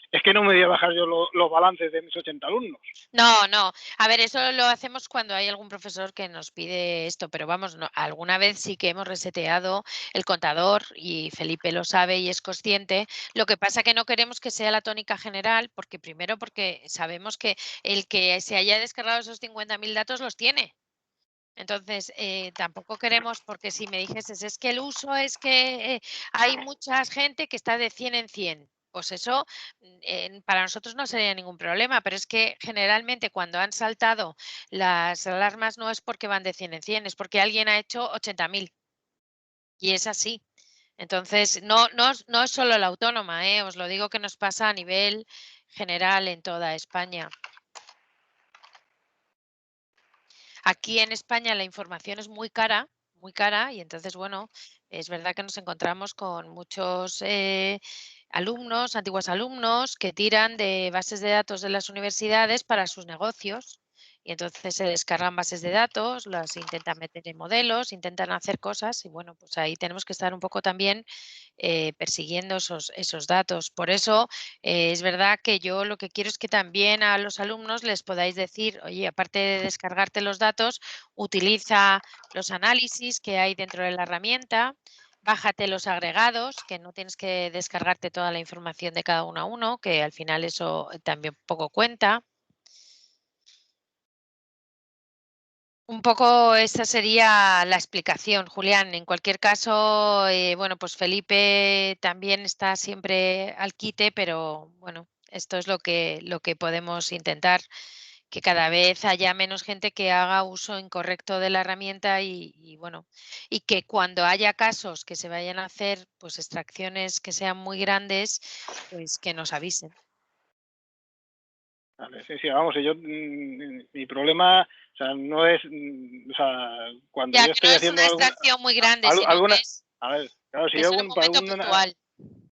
C: es que no me voy a bajar yo los balances de mis 80 alumnos.
B: No, a ver, eso lo hacemos cuando hay algún profesor que nos pide esto, pero vamos, alguna vez sí que hemos reseteado el contador y Felipe lo sabe y es consciente. Lo que pasa que no queremos que sea la tónica general, porque primero porque sabemos que el que se haya descargado esos 50.000 datos los tiene. Entonces, tampoco queremos, porque si me dijeses, es que el uso es que hay mucha gente que está de 100 en 100. Pues eso para nosotros no sería ningún problema, pero es que generalmente cuando han saltado las alarmas no es porque van de 100 en 100, es porque alguien ha hecho 80.000 y es así. Entonces, no es solo la autónoma, os lo digo que nos pasa a nivel general en toda España. Aquí en España la información es muy cara, y entonces, bueno, es verdad que nos encontramos con muchos alumnos, antiguos alumnos, que tiran de bases de datos de las universidades para sus negocios. Y entonces se descargan bases de datos, las intentan meter en modelos, intentan hacer cosas y bueno, pues ahí tenemos que estar un poco también persiguiendo esos datos. Por eso es verdad que yo lo que quiero es que también a los alumnos les podáis decir, oye, aparte de descargarte los datos, utiliza los análisis que hay dentro de la herramienta. Bájate los agregados, que no tienes que descargarte toda la información de cada uno a uno, que al final eso también poco cuenta. Un poco esa sería la explicación, Julián. En cualquier caso, bueno, pues Felipe también está siempre al quite, pero bueno, esto es lo que podemos intentar, que cada vez haya menos gente que haga uso incorrecto de la herramienta y bueno, y que cuando haya casos que se vayan a hacer, pues extracciones que sean muy grandes, pues que nos avisen.
C: Vale, sí, vamos, yo mi problema, o sea, no es, o sea, cuando
B: Ya
C: yo
B: que
C: estoy
B: no es
C: haciendo
B: una extracción muy grande, sino
C: alguna,
B: que es,
C: a ver, claro, si
B: es
C: yo
B: en un momento puntual.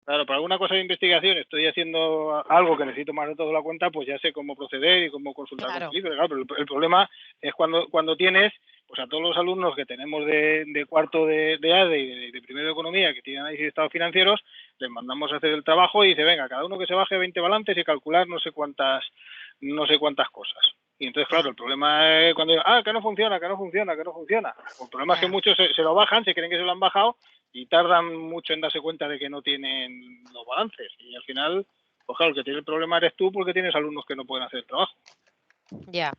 C: Claro, para alguna cosa de investigación estoy haciendo algo que necesito más de todo la cuenta, pues ya sé cómo proceder y cómo consultar con el libro. Claro, pero el problema es cuando tienes pues a todos los alumnos que tenemos de cuarto de ADE y de primero de economía que tienen análisis de estados financieros, les mandamos a hacer el trabajo y dice, venga, cada uno que se baje 20 balances y calcular no sé cuántas cosas. Y entonces, claro, el problema es cuando que no funciona. El problema es que muchos se lo bajan, se creen que se lo han bajado y tardan mucho en darse cuenta de que no tienen los balances. Y al final, pues claro, el que tiene el problema eres tú porque tienes alumnos que no pueden hacer el trabajo.
B: Ya.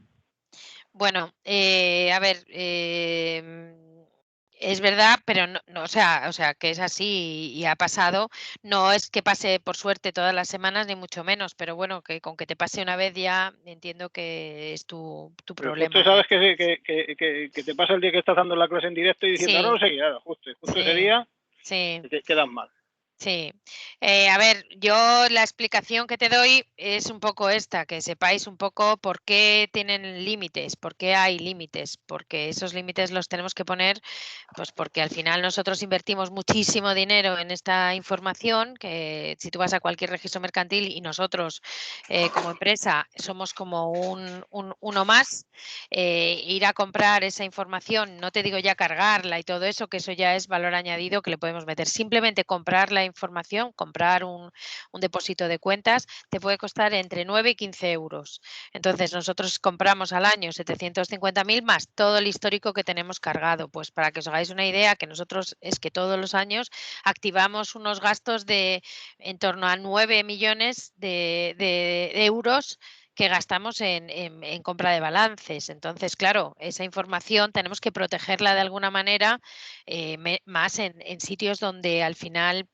B: Bueno, a ver, es verdad, pero no, o sea, que es así y ha pasado. No es que pase por suerte todas las semanas, ni mucho menos, pero bueno, que con que te pase una vez ya entiendo que es tu
C: Pero
B: problema.
C: Justo sabes que te pasa el día que estás dando la clase en directo y diciendo, ahora no sé qué, claro, justo ese día te quedas mal.
B: Sí, a ver, yo la explicación que te doy es un poco esta, que sepáis un poco por qué tienen límites, por qué hay límites, porque esos límites los tenemos que poner, pues porque al final nosotros invertimos muchísimo dinero en esta información, que si tú vas a cualquier registro mercantil y nosotros como empresa somos como uno más, ir a comprar esa información, no te digo ya cargarla y todo eso, que eso ya es valor añadido que le podemos meter, simplemente comprar la información, comprar un depósito de cuentas, te puede costar entre 9 y 15 euros. Entonces, nosotros compramos al año 750.000 más todo el histórico que tenemos cargado. Pues para que os hagáis una idea, que nosotros es que todos los años activamos unos gastos de en torno a 9 millones de euros que gastamos en compra de balances. Entonces, claro, esa información tenemos que protegerla de alguna manera, más en sitios donde al final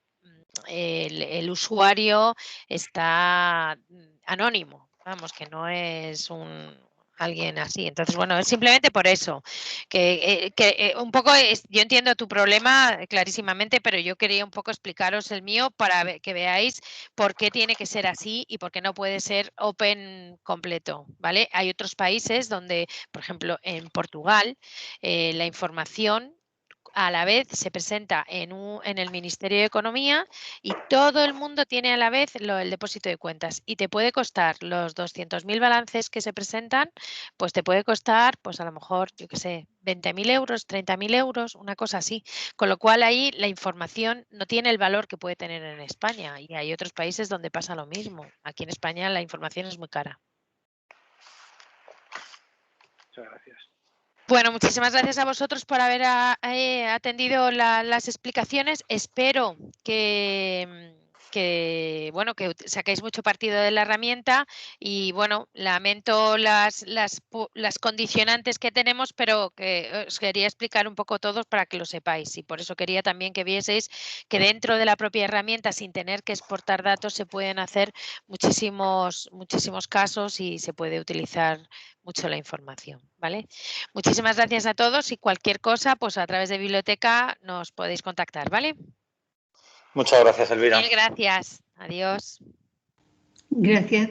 B: el usuario está anónimo, vamos, que no es alguien así. Entonces, bueno, es simplemente por eso, que un poco yo entiendo tu problema clarísimamente, pero yo quería un poco explicaros el mío para que veáis por qué tiene que ser así y por qué no puede ser open completo, ¿vale? Hay otros países donde, por ejemplo, en Portugal, la información a la vez se presenta en el Ministerio de Economía y todo el mundo tiene a la vez el depósito de cuentas y te puede costar los 200.000 balances que se presentan, pues te puede costar, pues a lo mejor, yo qué sé, 20.000 euros, 30.000 euros, una cosa así. Con lo cual ahí la información no tiene el valor que puede tener en España y hay otros países donde pasa lo mismo. Aquí en España la información es muy cara.
C: Muchas gracias.
B: Bueno, muchísimas gracias a vosotros por haber atendido las explicaciones. Espero que saquéis mucho partido de la herramienta y bueno, lamento las condicionantes que tenemos, pero que os quería explicar un poco todos para que lo sepáis y por eso quería también que vieseis que dentro de la propia herramienta, sin tener que exportar datos, se pueden hacer muchísimos casos y se puede utilizar mucho la información, ¿vale? Muchísimas gracias a todos y cualquier cosa, pues a través de biblioteca nos podéis contactar, ¿vale?
A: Muchas gracias, Elvira.
B: Mil gracias. Adiós.
D: Gracias.